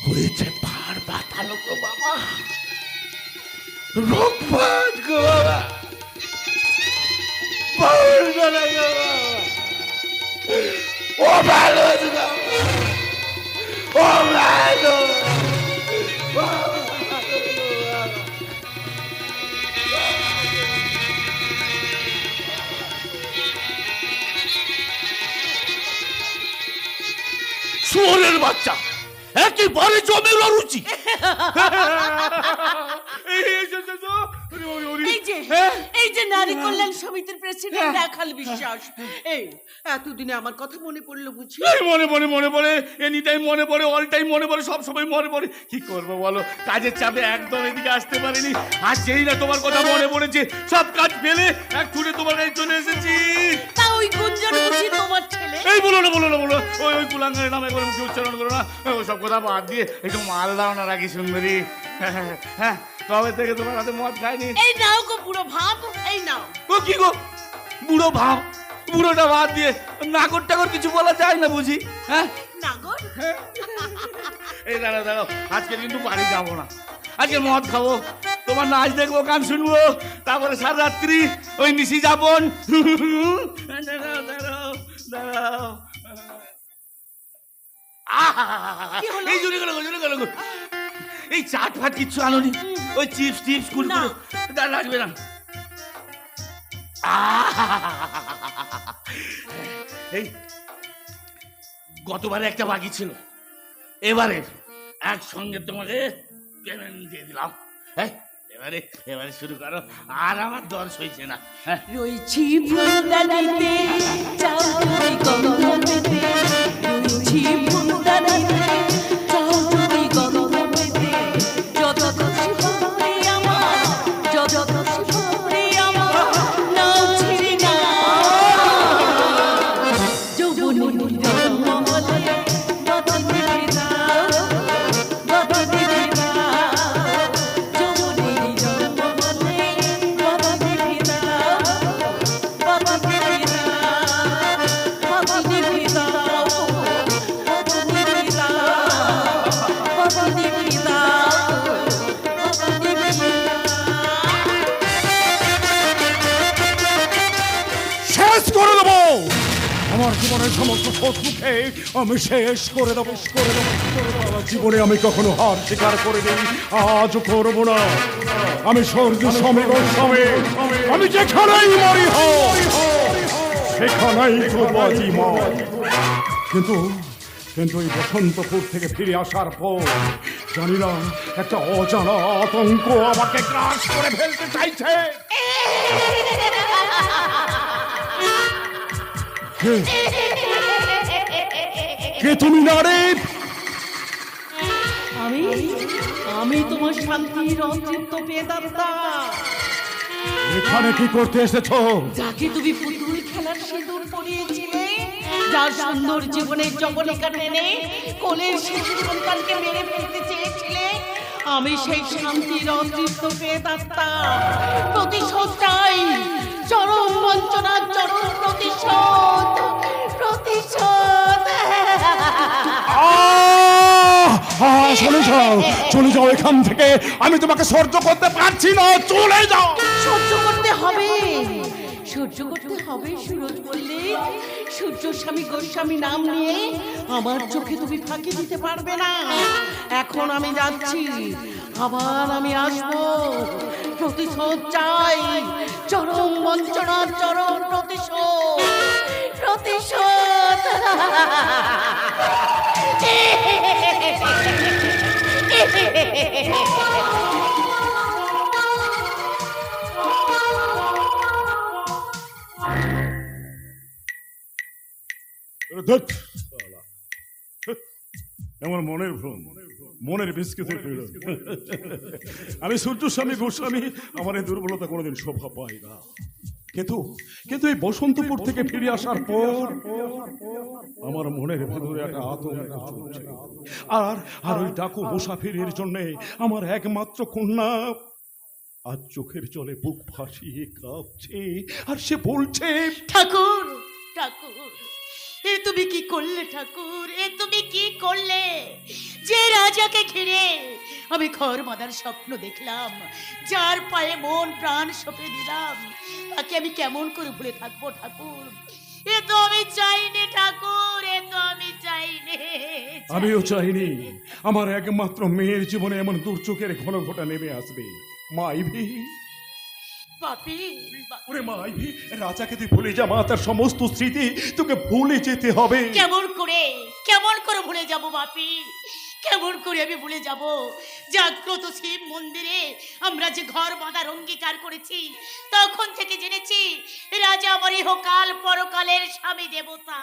হয়েছে পার বাতানো গো বাবা, রকবাজ গো বাবা, ও মানুষ গো, ও মানুষ। শুয়োরের বাচ্চা, একেবারে জমের রুচি। এই যে নারী কল্যাণ সমিতির প্রেসিডেন্ট রাখাল বিশ্বাস, এই এতদিনে আমার কথা মনে পড়লো বুঝি? মনে পড়ে, এনি টাইম মনে পড়ে, অল টাইম মনে পড়ে, সব সময় মনে পড়ে। কি করবো বলো, কাজের চাপে একদম এদিকে আসতে পারিনি। আর যেই না তোমার কথা মনে পড়েছে, সব কাজ ফেলে এক ছুটে তোমার কাছে চলে এসেছি। তা ওই গুঞ্জন বুঝি তোমার ছেলে? এই বলো না, ওই কুলাঙ্গারের নামে করে মুখে উচ্চারণ করো না। ওসব কথা বাদ দিয়ে একটু মাল দাও না রাখি সুন্দরী। হ্যাঁ, তবে থেকে তোমার হাতে মদ খাইনি। এই নাও গো বুড়ো ভাব, এই নাও। ও কি গো বুড়ো ভাব? বুড়োটা বাদ দিয়ে নাগর টাগর কিছু বলা যায় না বুঝি? হ্যাঁ নাগর? এই দাঁড়াও, আজকে কিন্তু বাড়ি যাবো না, আজকে মদ খাবো, তোমার নাচ দেখবো, গান শুনবো, তারপরে সারা রাত্রি ওই নিশি যাপন। দাঁড়াও। এই জুড়ে গেল। এই চাট ফাট কিচ্ছু আনোনি? ওই চিপস কুরকুরে লাগবে না? এই গতবারে একটা বাকি ছিল, এবারে একসঙ্গে তোমাকে পেমেন্ট দিয়ে দিলাম। হ্যাঁ, এবারে শুরু করো, আর আমার দর সইছে না। রয়েছি ফুলদানিতে চাঁদনি গন্ধ পেতে, রয়েছি ফুলদানিতে চাঁদনি গন্ধ পেতে, যত খুশি হবে আমার, যত খুশি হবে আমার, নাও ছিড়ি না যৌবনের জন্ম বলে বাধা দিবে না, বাধা দিবে না, যৌবনের জন্ম বলে বাধা দিবে না, বাধা দিবে না, বাধা দিবে না, বাধা দিবে না, বাধা দিবে না, বাধা দিবে না। শেষ করে দেবো আমার জীবনের সমস্ত শত্রুকে, আমি শেষ করে দেবো। জীবনে আমি কখনো হার স্বীকার করিনি, আজও করবো না। আমি স্বর্গে সমেত, আমি যেখানেই মরি সেখানেই করবো জীবন। কিন্তু এই বসন্তপুর থেকে ফিরে আসার পর জানি না, একটা অজানা আতঙ্ক আমাকে গ্রাস করে ফেলতে চাইছে। কে তুমি নারী? আমি আমি তোমার শান্তির অতৃপ্ত বেদান্তা, এখানে কি করতে এসেছো? যাকে তুমি পুতুল খেলার সিঁদুর পরিয়েছিলে, যার সুন্দর জীবনের জবনিকা টেনে কোলের শিশু সন্তানকে মেরে ফেলতে চেয়েছিলে, আমি সেই শান্তির অতৃপ্ত বেদান্তা। প্রতিশোধ চাই, চরম বঞ্চনার চরম প্রতিশোধ, প্রতিশোধ। চলে যাও এখান থেকে, আমি তোমাকে সহ্য করতে পারছি না, চলে যাও। সহ্য করতে হবে, সহ্য করতে হবে সুরজ মল্লিক। সূর্য স্বামী গোস্বামী নাম নিয়ে আমার চোখে তুমি ফাঁকি দিতে পারবে না। এখন আমি যাচ্ছি, আবার আমি আসবো। প্রতিশোধ চাই, চরম বঞ্চনার চরম প্রতিশোধ, প্রতিশোধ। ধুৎ, আমার মনের ভ্রম, মনের বিস্কুটের পীড়ন। আমি সূর্যস্বামী গোস্বামী, আমার এই দুর্বলতা কোনোদিন শোভা পাই না। কিন্তু কিন্তু এই বসন্তপুর থেকে ফিরে আসার পর আমার মনের ভেতরে একটা আতঙ্ক চলছে। আর আর ওই ডাকু মুসাফিরের জন্য আমার একমাত্র কন্যা আজ চোখের জলে বুক ভাসিয়ে কাঁপছে, আর সে বলছে, ঠাকুর, ঠাকুর, এ তুমি কি করলে ঠাকুর, এ তুমি কি করলে? যে রাজাকে ঘিরে আমি ঘর বাঁধার স্বপ্ন দেখলাম, যার পায়ে মন প্রাণ সঁপে দিলাম, তাকে আমি কেমন করে ভুলে থাকবো ঠাকুর? এ তো আমি চাইনি ঠাকুর, এ তো আমি চাইনি। আমিও চাইনি আমার একমাত্র মেয়ের জীবনে এমন দুর্যোগের ঘন ঘটা নেমে আসবে। মা আইভি, বাপি, ওরে মা আইভি, রাজাকে তুই ভুলে যা মা, তার সমস্ত স্মৃতি তোকে ভুলে যেতে হবে। কেমন করে, কেমন করে ভুলে যাব বাপি? কেমন করে আমি ভুলে যাব? জাগ্রত শিব মন্দিরে আমরা যে ঘর বাঁধার অঙ্গীকার করেছি, তখন থেকে জেনেছি রাজা আমার ইহকাল পরকালের স্বামী দেবতা।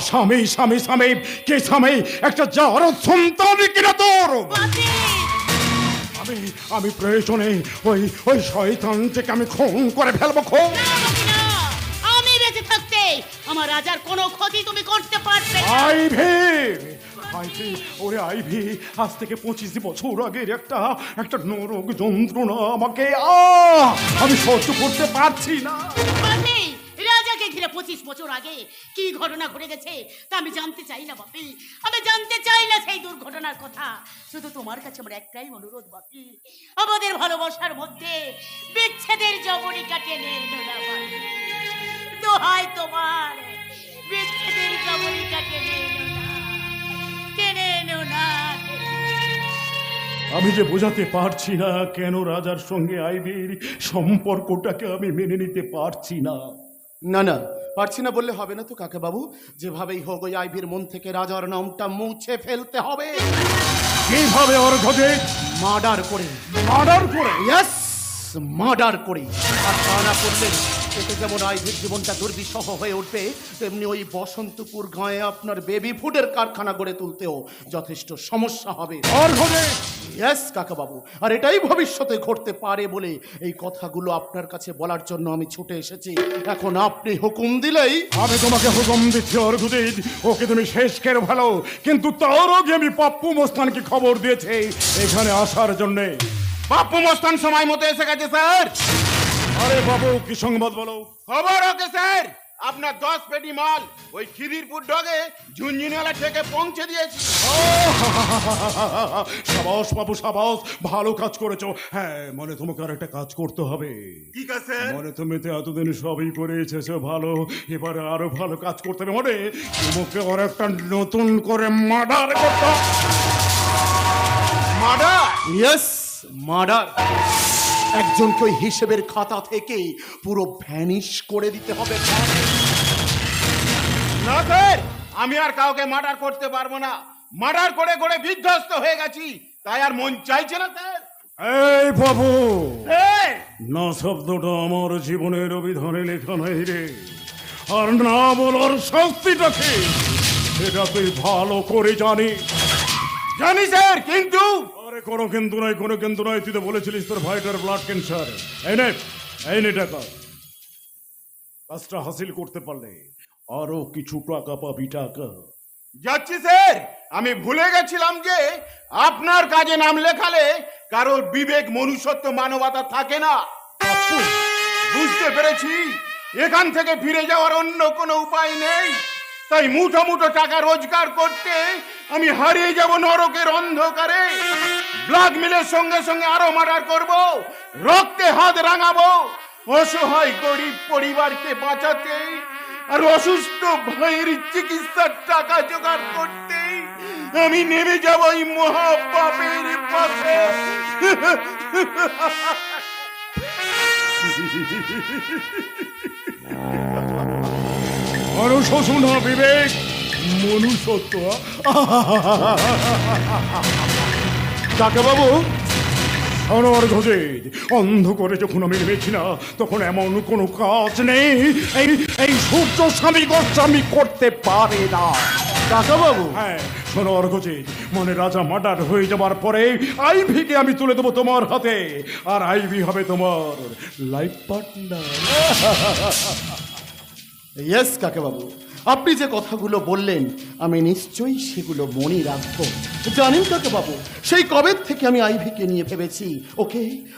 স্বামী স্বামী স্বামী, কে স্বামী? একটা যাওয়ার সন্তান কিনা তোর? আমি প্রয়োজনে ওই ওই শয়তানটাকে আমি খুন করে ফেলবো। খুন না, আমি বেঁচে থাকতে আমার রাজার কোনো ক্ষতি তুমি করতে পারবে না। আইভি, আইভি, ওরে আইভি, আজ থেকে 25 বছর আগের একটা নরক যন্ত্রণা আমাকে আমি সহ্য করতে পারছি না। বাপি, রাজাকে ঘিরে 25 বছর আগে কি ঘটনা ঘটে গেছে তা আমি জানতে চাই না বাপি, আমি জানতে চাই না সেই দুর্ঘটনার কথা। শুধু তোমার কাছে আমার একটাই অনুরোধ বাপি, আমাদের ভালোবাসার মধ্যে বিচ্ছেদের জবনিকা টেনে এনো না বাপি। দোহাই তোমার, বিচ্ছেদের জবনিকা টেনে এনো না, টেনে এনো না। আমি যে বোঝাতে পারছি না কেন রাজার সঙ্গে আইভির সম্পর্কটাকে আমি মেনে নিতে পারছি না। না না, পারছি না বললে হবে না তো কাকা বাবু। যেভাবেই হোক ওই আইভির মন থেকে রাজার নামটা মুছে ফেলতে হবে। কিভাবে অর্ঘদে? মার্ডার করে। মার্ডার করে? ইয়েস, মার্ডার করে। আর তা না করলে এতে যেমন আইভির জীবনটা দুর্বিষহ হয়ে উঠবে, তেমনি ওই বসন্তপুর গাঁয়ে আপনার বেবি ফুডের কারখানা গড়ে তুলতেও যথেষ্ট সমস্যা হবে। ইয়েস কাকা বাবু, আর এটাই ভবিষ্যতে ঘটতে পারে বলে এই কথাগুলো আপনার কাছে বলার জন্য আমি ছুটে এসেছি। এখন আপনি হুকুম দিলেই। আমি তোমাকে হুকুম দিচ্ছি অর্ঘদীপ, ওকে তুমি শেষ করে ভালো। কিন্তু তার আগে আমি পাপ্পু মস্তানকে খবর দিয়েছি এখানে আসার জন্য। পাপ্পু মস্তান সময় মতো এসে গেছে স্যার। আরে বাবু, কি সংবাদ বলো? খবর ওকে স্যার, আপনার 10 পেটি মাল ওই খিদিরপুর ডগে ঝুনঝুনিওয়ালা থেকে পৌঁছে দিয়েছি। সাবাস বাবু, সাবাস, ভালো কাজ করেছো। হ্যাঁ, মানে তোমাকে আর একটা কাজ করতে হবে। ঠিক আছে। মানে তুমি তো এতদিন সবই করে এসেছো ভালো, এবারে আরো ভালো কাজ করতে হবে। মানে তোমাকে আর একটা নতুন করে মার্ডার করতে। মার্ডার? Yes, murder. একজনকে ওই হিসেবের খাতা থেকে পুরো ভ্যানিশ করে দিতে হবে। না স্যার, আমি আর কাউকে মার্ডার করতে পারবো না। মার্ডার করে করে বিধ্বস্ত হয়ে গেছি, তাই আর মন চাইছে না স্যার। এই বাবু, না শব্দটা আমার জীবনের অভিধানে লেখা নাই রে। আর না বলার শাস্তিটা কি? সেটা তুই ভালো করে জানিস। জানি স্যার, কিন্তু আরে কোনো কিন্তু নয়, কোনো কিন্তু নয়। তুই তো বলেছিলিস তোর ভাইটার ব্লাড ক্যান্সার। এই নে টাকা। কাজটা হাসিল করতে পারলে আরো কিছু টাকা পাবি। টাকা যাচ্ছি স্যার। আমি ভুলে গেছিলাম যে আপনার কাজে নাম লেখালে কারোর বিবেক, মনুষ্যত্ব, মানবতা থাকে না। বুঝতে পেরেছি এখান থেকে ফিরে যাওয়ার অন্য কোনো উপায় নেই। তাই মুঠো মুঠো টাকা রোজগার করতে আমি হারিয়ে যাব নরকের অন্ধকারে। ব্ল্যাকমেলের সঙ্গে সঙ্গে আরো মার্ডার করব, রক্তে হাত রাঙাবো, অসহায় গরিব পরিবারকে বাঁচাতে আর অসুস্থ ভাইয়ের চিকিৎসার টাকা জোগাড় করতে আমি নেমে যাব এই মহাপাপের পথে। অনুশোচনা, বিবেক, মনুষ্যত্ব। কাকে বাবু সরোয়ার ঘোষে অন্ধ করে যখন আমি নেমেছি না, তখন এমন কোনো কাজ নেই এই সূর্য স্বামী গোস্বামী করতে পারে না। কাকা বাবু, হ্যাঁ, সরোয়ার ঘোষে মানে রাজা মার্ডার হয়ে যাবার পরে আইভিকে আমি তুলে দেবো তোমার হাতে, আর আইভি হবে তোমার লাইফ পার্টনার। ইয়েস কাকা বাবু, আপনি যে কথাগুলো বললেন আমি নিশ্চয়ই সেগুলো মনে রাখবো। জানেন কাকা বাবু, সেই কবে থেকে আমি আইভিকে নিয়ে ভেবেছি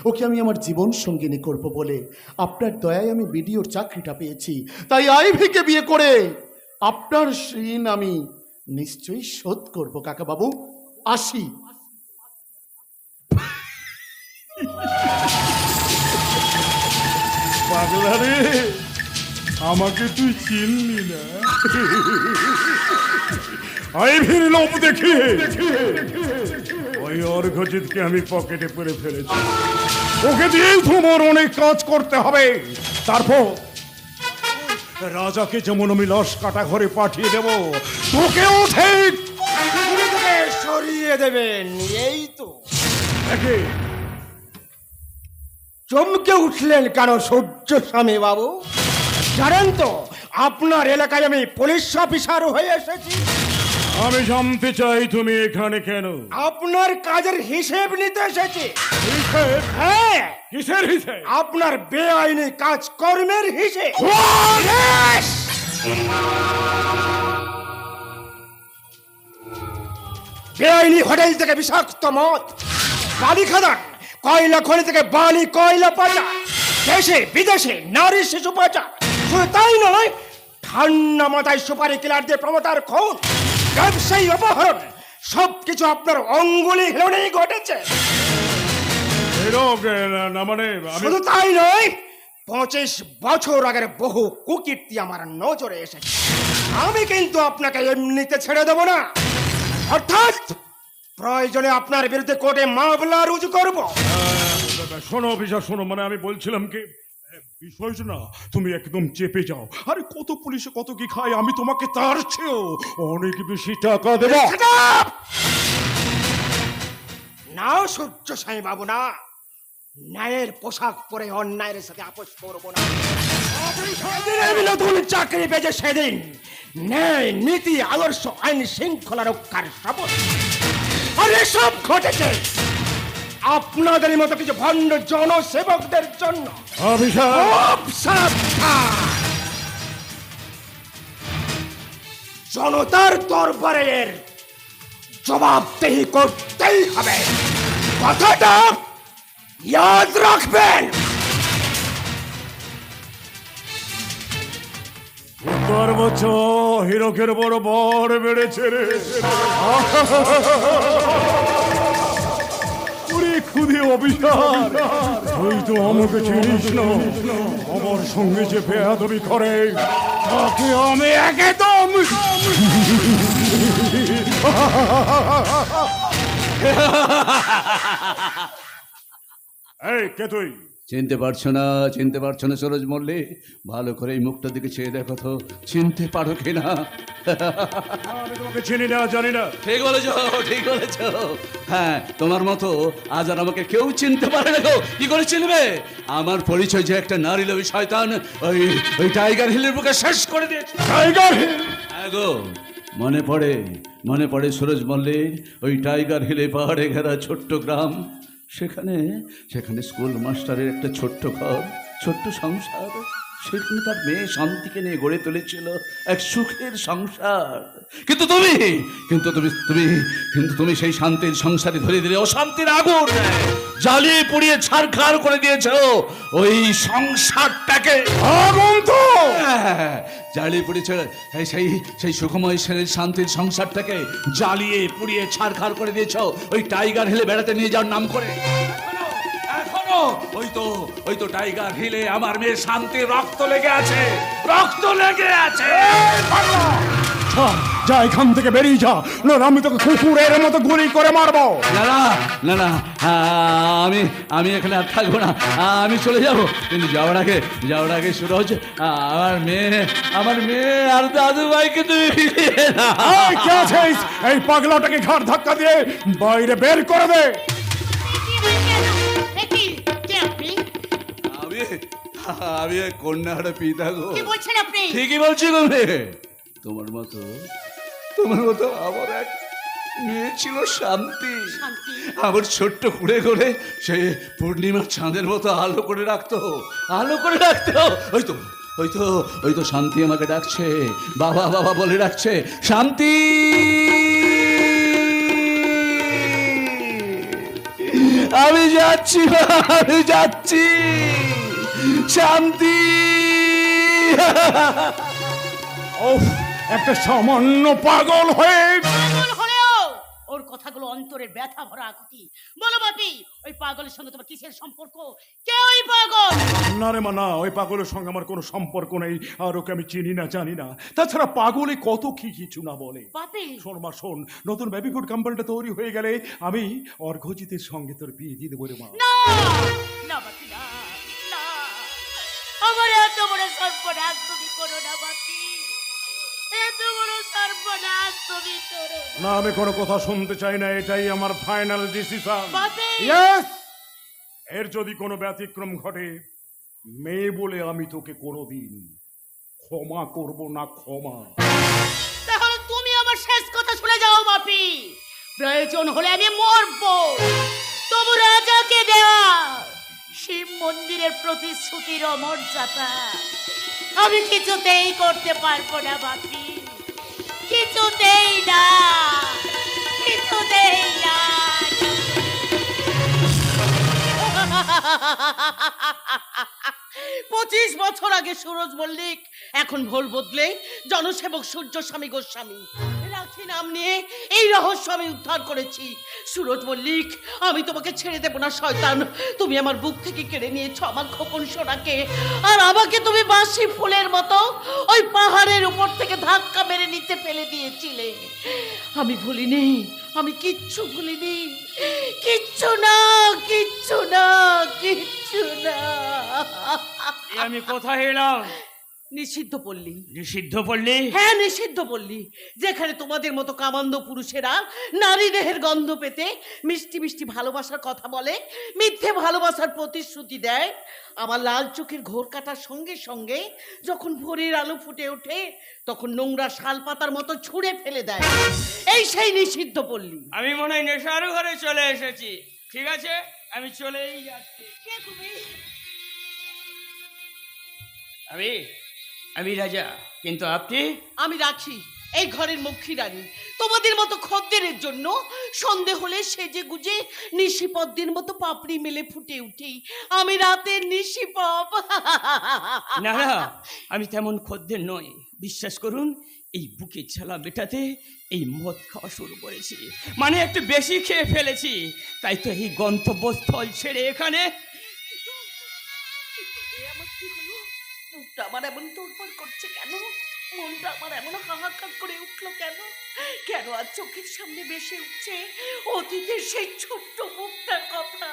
ওকে আমি আমার জীবন সঙ্গিনী করব বলে। আপনার দয়ায় আমি বিডিওর চাকরিটা পেয়েছি, তাই আইভিকে বিয়ে করে আপনার ঋণ আমি নিশ্চয়ই শোধ করব কাকা বাবু। আসি। পাগলা রে, আমাকে তুই চিনলি না? আইভির লোভ দেখে ওই অর্ঘজিৎকে আমি পকেটে পরে ফেলেছি। ওকে দিয়েই তোমার অনেক কাজ করতে হবে। তারপর রাজাকে যেমন আমি লস কাটা ঘরে পাঠিয়ে দেব, তোকেও ঠিক সরিয়ে দেবেন। এই তো দেখে চমকে উঠলেন কেন সূর্য স্বামী বাবু? জানেন তো আপনার এলাকায় আমি পুলিশ অফিসার হয়ে এসেছি। আমি জানতে চাই তুমি এখানে কেন? আপনার কাজের হিসেব নিতে এসেছি। হিসেব? হ্যাঁ। কিসের হিসেব? আপনার বেআইনি কাজকর্মের হিসেব। বেআইনি হোটেল থেকে বিষাক্ত মদ, বালি খাদান, কয়লা খনি থেকে বালি কয়লা পাচার, দেশে বিদেশে নারী শিশু পাচার। শুধু তাই নয়, ঠান্ডা মাথায় সুপারি কিলারদের প্রমোটার খুন, ব্যবসায়ী অপহরণ, সবকিছু আপনার অঙ্গুলি হিলনেই ঘটেছে। না মানে শুধু তাই নয়, 25 বছর আগের বহু কুকীর্তি আমার নজরে এসেছে। আমি কিন্তু আপনাকে এমনিতে ছেড়ে দেব না। অর্থাৎ প্রয়োজনে আপনার বিরুদ্ধে কোর্টে মামলা রুজু করব। শোনো অফিসার, শোনো, মানে আমি বলছিলাম কি, বিষয় না তুমি একদম চেপে যাও। আরে কত পুলিশে কত কি খায়, আমি তোমাকে তার চেয়েও অনেক বেশি টাকা দেব। না সূর্য সাই বাবু, না, ন্যায়ের পোশাক পরে অন্যায়ের সাথে আপোষ করবো না। আমি নতুন চাকরি পেয়েছে সেদিন ন্যায়, নীতি, আদর্শ, আইন শৃঙ্খলা রক্ষার শপথ। আর এসব ঘটেছে আপনাদের মতো কিছু ভণ্ড জনসেবকদের জন্য। জনতার দরবারে এর জবাবদেহি করতেই হবে, কথাটা ইয়াদ রাখবেন। উত্তর বছর হিরকের বড় বড় বেড়েছে রে। খুদে অভিশাপ, তুই তো আমাকে চিনিস না। আমার সঙ্গে যে বেয়াদবি করে তাকে আমি একদম। এই কে তুই? চিনতে পারছো না সরোজ মল্লিক? ভালো করে এই মুখটার দিকে চেয়ে দেখো তো, চিনতে পারো কিনা? আমি তোমাকে চিনি না, জানি না। ঠিক বলেছ। হ্যাঁ, তোমার মতো আজ আর আমাকে কেউ চিনতে পারে না গো। কি করে চিনবে? আমার পরিচয় যে একটা নারী লোভী শয়তান ওই টাইগার হিলের বুকে শেষ করে দিয়েছে। Tiger Hill? হ্যাঁ গো, মনে পড়ে সুরজ মল্লিক ওই টাইগার হিলে পাহাড়ে ঘেরা ছোট্ট গ্রাম, সেখানে স্কুল মাস্টারের একটা ছোট্ট ঘর, ছোট্ট সংসার। সেখানে তার মেয়ে শান্তিকে নিয়ে গড়ে তুলেছিল এক সুখের সংসার। কিন্তু তুমি সেই শান্তির সংসারে ধরে দিলে অশান্তির আগুন জ্বালিয়ে পুড়িয়ে ছারখার করে দিয়েছ ওই সংসারটাকে। জ্বালিয়ে পুড়িয়েছ সেই সুখময় শান্তির সংসারটাকে জ্বালিয়ে পুড়িয়ে ছারখার করে দিয়েছ ওই টাইগার হিলে বেড়াতে নিয়ে যাওয়ার নাম করে। ওই তো টাইগার হিলে আমার মেয়ে শান্তি রক্ত লেগে আছে। যা এখান থেকে বেরিয়ে যা, না আমি তোকে কুকুরের মতো গুলি করে মারবো। না আমি এখানে আর থাকবো না, আমি চলে যাব। কিন্তু যাওয়ার আগে সুরজ, আমার মেয়ে আর দাদু ভাইকে তুমি কে আছিস? এই পাগলাটাকে ঘাড় ধাক্কা দিয়ে বাইরে বের করে দে। আমি কন্যাহারা পিতা গো। কি বলছেন আপনি? ঠিকই বলছি গো মেয়ে। তোমার মতো আমার এক মেয়ে ছিল শান্তি। আমার ছোট্ট কুড়ে করে সে পূর্ণিমার চাঁদের মতো আলো করে রাখতো। ওই তো শান্তি আমাকে ডাকছে, বাবা বাবা বলে ডাকছে। শান্তি, আমি যাচ্ছি শান্তি। একটা সামান্য পাগল হলেও ওর কথাগুলো অন্তরের ব্যথা ভরা আকুতি। বলো বাপি, ওই পাগলের সঙ্গে তোমার কিসের সম্পর্ক? কে ওই পাগল? না রে মা, না, ওই পাগলের সঙ্গে আমার কোনো সম্পর্ক নেই, আর ওকে আমি চিনি না, জানি না। তাছাড়া পাগলে কত কিছু না বলে। শোন, নতুন বেবি ফুড কোম্পানিটা তৈরি হয়ে গেলে আমি অর্ঘজিতের সঙ্গে তোর বিয়ে দিয়ে দেবো রে মা। না বাপি, না, আমার এত বড় সর্বনাশ তুমি করো না বাপি, এত বড় সর্বনাশ তুমি করো না। আমি কোনো কথা শুনতে চাই না, এটাই আমার ফাইনাল ডিসিশন। এর যদি কোনো ব্যতিক্রম ঘটে, মেয়ে বলে আমি তোকে কোনোদিন ক্ষমা করব না। তাহলে তুমি আমার শেষ কথা শুনে যাও বাপি। প্রয়োজন হলে আমি মরবো, তবু রাজাকে দেওয়া শিব মন্দিরের প্রতিশ্রুতির অমর্যাদা আমি কিছুতেই করতে পারবো না বাপি, কিছুতেই না। 25 বছর আগে সুরজ মল্লিক, এখন ভোল বদলে জনসেবক সূর্য স্বামী গোস্বামী রাখি নাম নিয়ে এই রহস্য আমি উদ্ধার করেছি। সুরজ মল্লিক, আমি তোমাকে ছেড়ে দেব না শয়তান। তুমি আমার বুক থেকে কেড়ে নিয়েছো আমার খোকন সোনাকে, আর আমাকে তুমি বাঁশি ফুলের মতো ওই পাহাড়ের উপর থেকে ধাক্কা মেরে নিতে ফেলে দিয়েছিলে। আমি ভুলিনি, আমি কিচ্ছু ভুলিনি, কিচ্ছু না। আমি কোথায় এলাম? নিষিদ্ধ পল্লী। হ্যাঁ, নিষিদ্ধ পল্লী, যেখানে তোমাদের মতো কামান্দ পুরুষেরা নারী দেহের গন্ধ পেতে মিষ্টি মিষ্টি ভালোবাসার কথা বলে, মিথ্যে ভালোবাসার প্রতিশ্রুতি দেয়। আমার লাল চোখের ঘোর কাটার সঙ্গে সঙ্গে যখন ভোরের আলো ফুটে ওঠে, তখন নোংরা শাল পাতার মতো ছুঁড়ে ফেলে দেয়। এই সেই নিষিদ্ধ পল্লী। আমি মনে হয় নেশার ঘরে চলে এসেছি। ঠিক আছে, আমি চলেই যাচ্ছি। কে তুমি? আমি রাজা, কিন্তু আপনি? আমি রাখি, এই ঘরের মুখী রানী। তোমাদের মতো খদ্দেরের জন্য সন্ধে হলে সেজে গুজে নিশিপদ্মের মতো পাপড়ি মেলে ফুটে উঠি। আমি রাতের নিশিপপ। না, আমি তেমন খদ্দের নই। বিশ্বাস করুন, এই বুকে ঝালা মেটাতে এই মদ খাওয়া শুরু করেছি, মানে একটু বেশি খেয়ে ফেলেছি। তাই তো এই গন্তব্যস্থল ছেড়ে এখানে। মুখটা আমার এমন তোড়পাড় করছে কেন? মনটা আমার এমন হাহাকার করে উঠলো কেন? কেন আর চোখের সামনে ভেসে উঠছে অতীতের সেই ছোট্ট মুখটার কথা?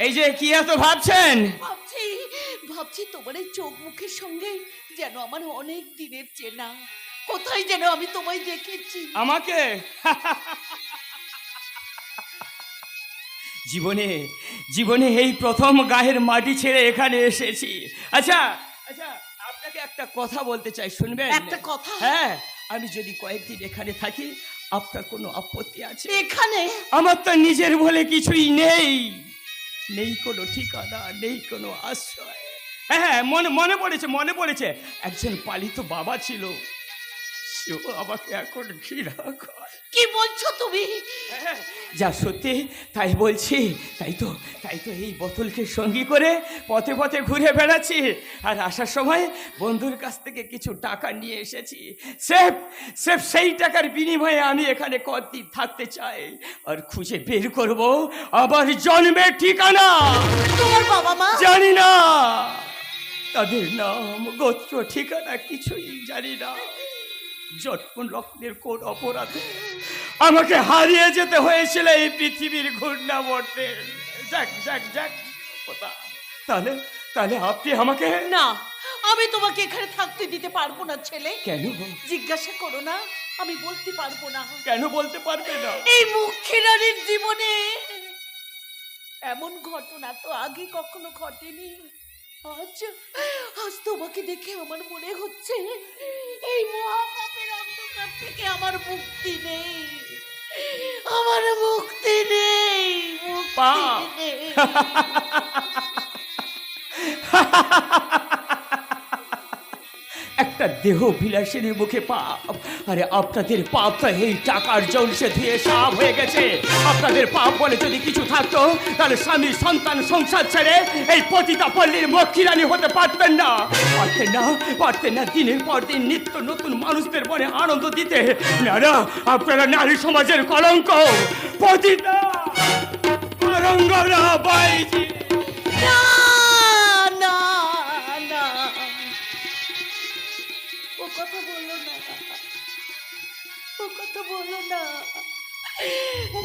এই যে কি এত ভাবছেন? ভাবছি তোমার এই চোখ মুখের সঙ্গে যেন আমার অনেক দিনের চেনা। কোথায় যেন আমি তোমায় দেখেছি। আমাকে? জীবনে এই প্রথম গায়ের মাটি ছেড়ে এখানে এসেছি। আচ্ছা, আপনাকে একটা কথা বলতে চাই, শুনবেন? একটা কথা? হ্যাঁ, আমি যদি কয়েকদিন এখানে থাকি আপনার কোনো আপত্তি আছে? এখানে আমার তো নিজের বলে কিছুই নেই, নেই কোনো ঠিকানা, নেই কোনো আশ্রয়। হ্যাঁ, মনে পড়েছে একজন পালিত বাবা ছিল, সেও আমাকে এখন ঘৃণা করে। কি বলছো তুমি? যা সত্যি তাই বলছি। তাই তো এই বোতলকে সঙ্গী করে পথে পথে ঘুরে বেড়াচ্ছি, আর আসার সময় বন্ধুর কাছ থেকে কিছু টাকা নিয়ে এসেছি। সেফ সেই টাকার বিনিময়ে আমি এখানে কতদিন থাকতে চাই, আর খুঁজে বের করব আবার জন্মের ঠিকানা। তোমার বাবা মা? জানি না, তাদের নাম গোত্র ঠিকানা কিছুই জানি না। জন্ম লগ্নের কোন অপরাধে আমাকে হারিয়ে যেতে হয়েছিল এই পৃথিবীর ঘূর্ণাবর্তে। যাক তাহলে আপনি আমাকে... না, আমি তোমাকে এখানে থাকতে দিতে পারবো না ছেলে। কেন? জিজ্ঞাসা করো না, আমি বলতে পারবো না। কেন বলতে পারবে না? এই মুখ্যিরানির জীবনে এমন ঘটনা তো আগে কখনো ঘটেনি। আজ তোমাকে দেখে আমার মনে হচ্ছে এই মহাপাপের অন্ধকার থেকে আমার মুক্তি নেই, আমার মুক্তি নেই, মুক্তি নেই। একটা দেহ বিলাসের মুখে পাপ, আরে আপনাদের পাপটা এই টাকার জলসে ধুয়ে সাফ হয়ে গেছে। আপনাদের পাপ বলে যদি কিছু থাকতো তাহলে স্বামী সন্তান সংসার ছেড়ে এই পতিতা পল্লীর মক্ষীরানী হতে পারতেন না। দিনের পর দিন নিত্য নতুন মানুষদের মনে আনন্দ দিতে। না, আপনারা নারী সমাজের কলঙ্ক, পতিতা রঙ্গনা বাইজি।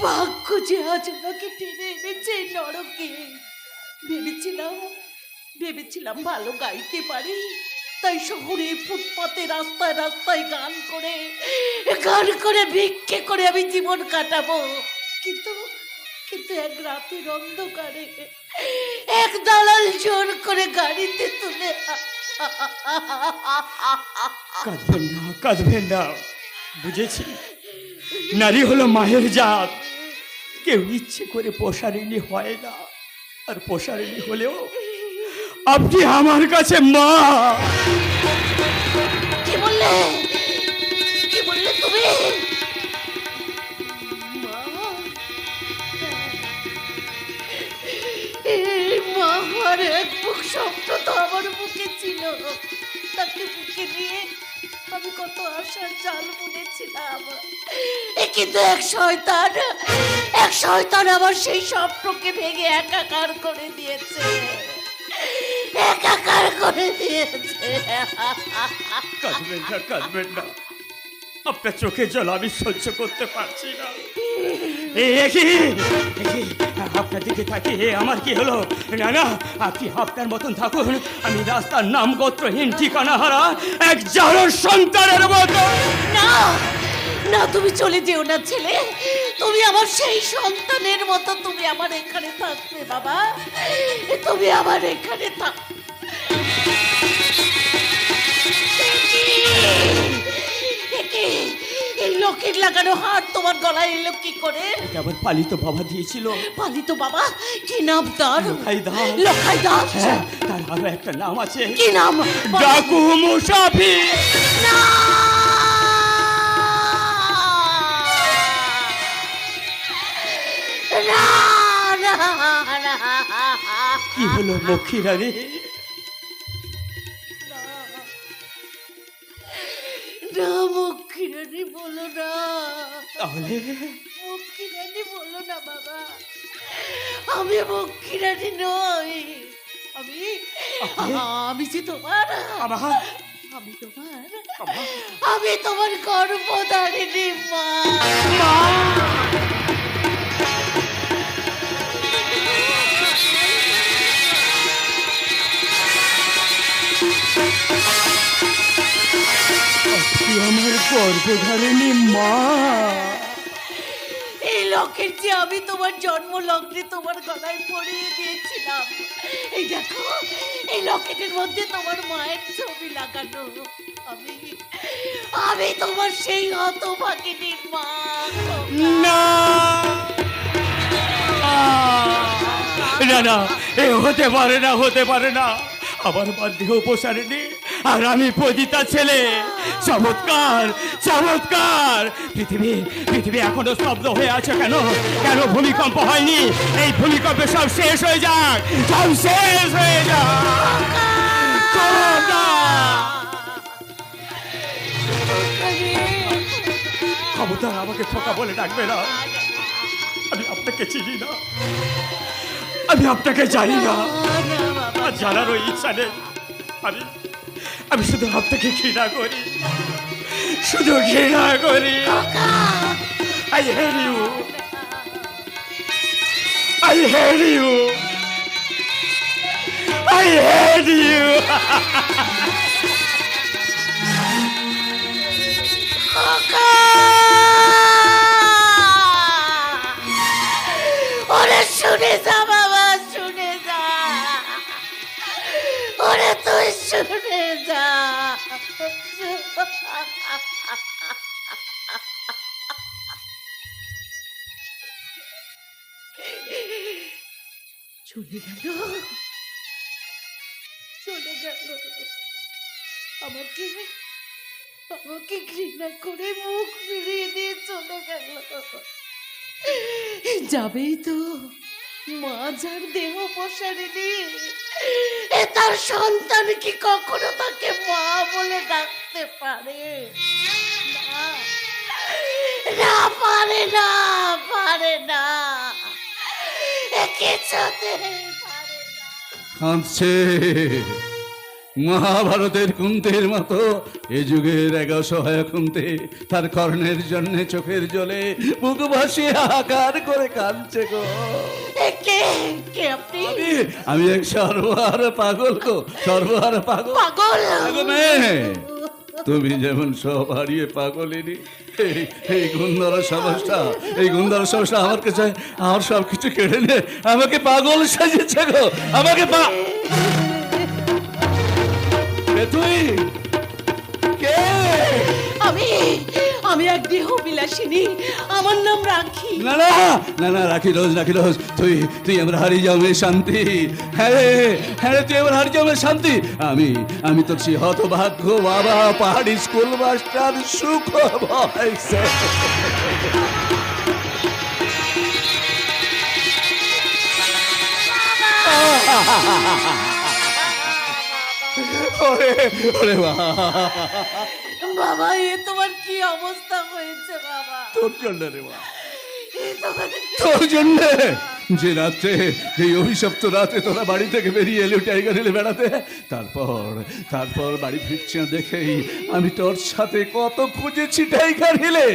ভাগ্য যে আজ আমাকে টেনে এনেছে নরকে। ভেবেছিলাম ভালো গাইতে পারি, তাই শহরে ফুটপাতে রাস্তায় রাস্তায় গান করে ভিক্ষে করে আমি জীবন কাটাবো। কিন্তু এক রাতের অন্ধকারে এক দালাল জোর করে গাড়িতে তুলে... কাঁদবেন না, বুঝেছি। নারী হলো মায়ের জাত, কেউ ইচ্ছে করে পোষারিনী হয় না, আর পোষারিনী হলেও আপনি আমার কাছে মা। কি বললে তুমি? মা, আমার এক বুক স্বপ্ন তো আমার বুকে ছিল, তাকে বুকে নিয়ে আমি কত আশার জাল বুনেছিলাম। কিন্তু এক শয়তান আমার সেই স্বপ্নকে ভেঙে একাকার করে দিয়েছে। কাঁদবেন না, আপনার চোখে জল আমি সহ্য করতে পারছি না। আপনার দিকে থাকি, আমার কি হলো? না, আপনি আপনার মতন থাকুন, আমি রাস্তার নাম গোত্রহীন ঠিকানা হারা এক জানোর সন্তানের মতো। না, তুমি চলে যেও না ছেলে, তুমি আমার সেই সন্তানের মতো। তুমি আমার এখানে থাকবে বাবা, তুমি আমার এখানে থাক। এই লোকের লাগানো হাত তোমার গলায় এলো কি করে? আমার পালিত বাবা দিয়েছিল। পালিত বাবা? কি নাম তার? লখাই দাস। তার আরো একটা নাম আছে। কি নাম? ডাকু মুসাফির। কি হলো মক্ষীরানী? না, মক্ষীরানী বলো না। তাহলে মক্ষীরানী বলো না বাবা, আমি মক্ষীরানী নই। আমি যে তোমার আমি তোমার গর্ভধারিণী মা। আমার গর্ভধারিণী মা। এই লকেট যে আমি তোমার জন্ম লগ্নে তোমার গলায় পরিয়ে দিয়েছিলাম, এই দেখো, এই লকেটের মধ্যে তোমার মায়ের ছবি লাগানো। আমি তোমার সেই হতভাগিনীর মা। না না না, এ হতে পারে না, হতে পারে না। আমার মা দেহ উপসারিণী আর আমি পতিতা ছেলে। চমৎকার, চমৎকার। পৃথিবী পৃথিবী এখনো স্তব্ধ হয়ে আছে কেন? কেন ভূমিকম্প হয়নি? এই ভূমিকম্পে সব শেষ হয়ে যাক, সব শেষ হয়ে যাক। খবরদার আমাকে খোকা বলে ডাকবে না। আমি আপনাকে চিনি না, আমি আপনাকে জানি না, আর জানারও ইচ্ছা নেই। আমি শুধু আপনাকে ঘৃণা করি, শুধু ঘৃণা করি। I hate you, I hate you, I hate you. ওরে শুনে যা বাবা, শুনে যা। ওরে তুই শুনে যা। চলে গেল, চলে গেল। আমাকে আমাকে ঘৃণা করে মুখ ফিরিয়ে দিয়ে চলে গেল। যাবেই তো। মা যার দেহ প্রসারিণী, তার সন্তান কি কখনো তাকে মা বলে ডাকতে পারে? না, না, পারে না, পারে না, কিছুতে পারে না। কাঁদছে মহাভারতের কুন্তির মতো এ যুগের এক অসহায় কুন্তি তার কর্ণের জন্য চোখের জলে বুক ভাসিয়ে হাহাকার করে কাঁদছে গো। আমি এক সর্বহারা পাগল গো, সর্বহারা পাগল। পাগল মেয়ে, তুমি যেমন সব হারিয়ে পাগলেরই এই গুন্দার সমস্যা, এই গুন্দার সমস্যা আমার কাছে আমার সব কিছু কেড়ে নে আমাকে পাগল সাজিয়েছে গো, আমাকে তুই কে? আমি এক দেহ বিলাসিনী, আমার নাম রাখি। না না না না, রাখি রোজ, রাখি রোজ। তুই আমরা হারিয়ে যাও মেয়ে শান্তি। হ্যাঁ হ্যাঁ, তুই আমরা হারিয়ে যাও মেয়ে শান্তি। আমি তোর সেই হতভাগ্য বাবা পাহাড়ি স্কুল মাস্টার সুখ ভয়। ওরে বাবা, এ তোমার কি অবস্থা হয়েছে বাবা? তোর জন্য রে মা, তোর জন্য। যে রাত্রে, যে অভিশপ্ত রাতে তোরা বাড়ি থেকে বেরিয়ে এলে টাইগার হিলে বেড়াতে, তারপর বাড়ি ফিরছি না দেখেই আমি তোর সাথে কত খুঁজেছি টাইগার হিলে।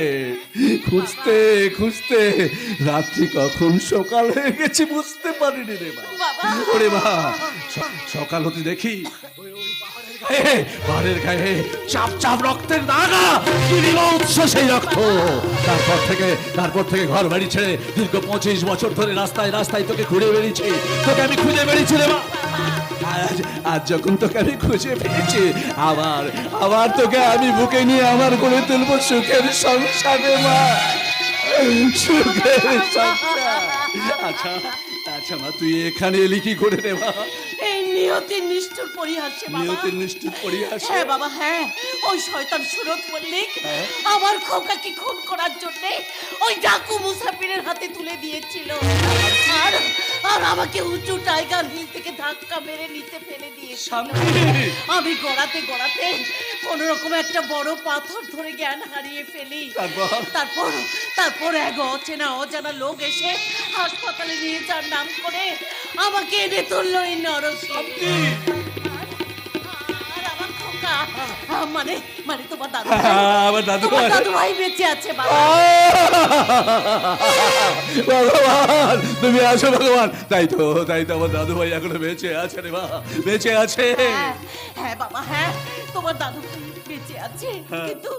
খুঁজতে খুঁজতে রাত্রি কখন সকাল হয়ে গেছে বুঝতে পারিনি রে মা। ওরে মা, সকাল হতে দেখি পাহাড়ের গায়ে চাপ চাপ রক্তের দাগা, উৎস সেই রক্ত। তারপর থেকে ঘর বাড়ি ছেড়ে দীর্ঘ 25 বছর ধরে রাস্তায় রাস্তায় তোকে ঘুরে বেরিয়েছি, তোকে আমি খুঁজে বেরিয়েছি রে মা। আজ যখন তোকে আমি খুঁজে পেয়েছি, আবার তোকে আমি বুকে নিয়ে আমার করে তুলবো সুখের সংসারে মা, সুখের সংসার। আচ্ছা আচ্ছা মা, তুই এখানে এলি কি করে রে মা? এই নিয়তির নিষ্ঠুর পরিহাসে বাবা। নিয়তির নিষ্ঠুর পরিহাসে? হ্যাঁ বাবা, হ্যাঁ। ওই শয়তান সুরত মল্লিক আমার খোকাকে খুন করার জন্য ওই ডাকু মুসাফিরের হাতে তুলে দিয়েছিল, আর আমাকে উঁচু টাইগার হিল থেকে ধাক্কা মেরে নিচে ফেলে দিয়েছিল। আমি গড়াতে গড়াতে কোন রকম একটা বড় পাথর ধরে জ্ঞান হারিয়ে ফেলি। তারপর এক অচেনা অজানা লোক এসে হাসপাতালে নিয়ে যাওয়ার নাম করে আমাকে এনে তুললো এই নরকে। আর আমার খোকা, মানে তোমার দাদু ভাই বেঁচে আছে বাবা। ভগবান, তুমি আছো ভগবান। তাই তো আমার দাদু ভাই এখনো বেঁচে আছে রে মা, বেঁচে আছে। হ্যাঁ বাবা, হ্যাঁ তোমার দাদু ভাই বেঁচে আছে, কিন্তু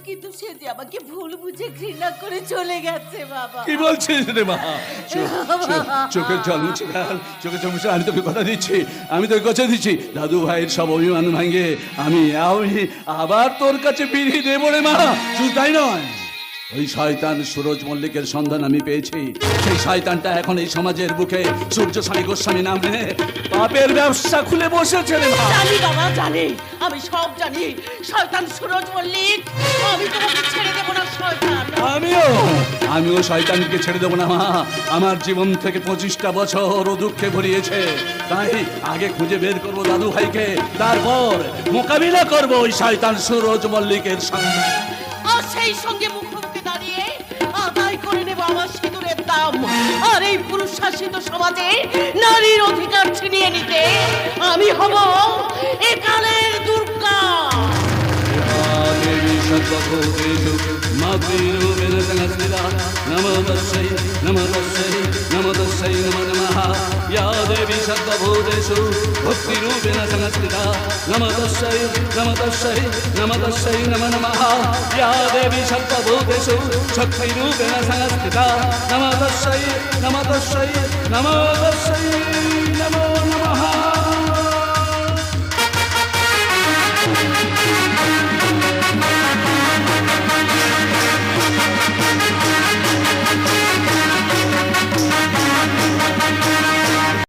কিন্তু সে যে আমাকে ভুল বুঝে ঘৃণা করে চলে গেছে বাবা। কি বলছিস রে মা? চোখের জল মুছে ফেল, চোখের জল মুছে। আমি তোকে কথা দিচ্ছি, আমি তোকে কথা দিচ্ছি, দাদু ভাইয়ের সব অভিমান ভাঙে আমি আবার তোর কাছে ফিরিয়ে দেবো রে মা। শুধু তাই নয়, ওই শয়তান সুরজ মল্লিকের সন্ধান আমি পেয়েছি। সেই শয়তানটা এখন এই সমাজের বুকে সূর্য স্বামী গোস্বামী নামে পাপের ব্যবসা খুলে বসেছে রে মা। জানি বাবা, জানি, আমি সব জানি। শয়তান সুরজ মল্লিক, আমি তোমাকে ছেড়ে দেবো না শয়তান। আমিও শয়তানকে ছেড়ে দেবো না মা। আমার জীবন থেকে 25টা বছর ও দুঃখে ভরিয়েছে, তাই আগে খুঁজে বের করবো দাদু ভাইকে, তারপর মোকাবিলা করবো ওই শয়তান সুরজ মল্লিকের সঙ্গে। আর সেই সঙ্গে মুখোমুখি দাঁড়িয়ে আদায় করে নেব আমার সিঁদুরের দাম। আর এই পুরুষ শাসিত সমাজে নারীর অধিকার ছিনিয়ে নিতে আমি হব একালের দুর্গা। নমোদস্যৈ নমোদস্যৈ নমোদস্যৈ নমো নমঃ। या देवी सर्वभूतेषु भक्तिरूपेण संस्थिता नमोदस्यै नमोदस्यै नमोदस्यै नमो नमः। या देवी सर्वभूतेषु शक्तिरूपेण संस्थिता नमोदस्यै नमोदस्यै नमोदस्यै।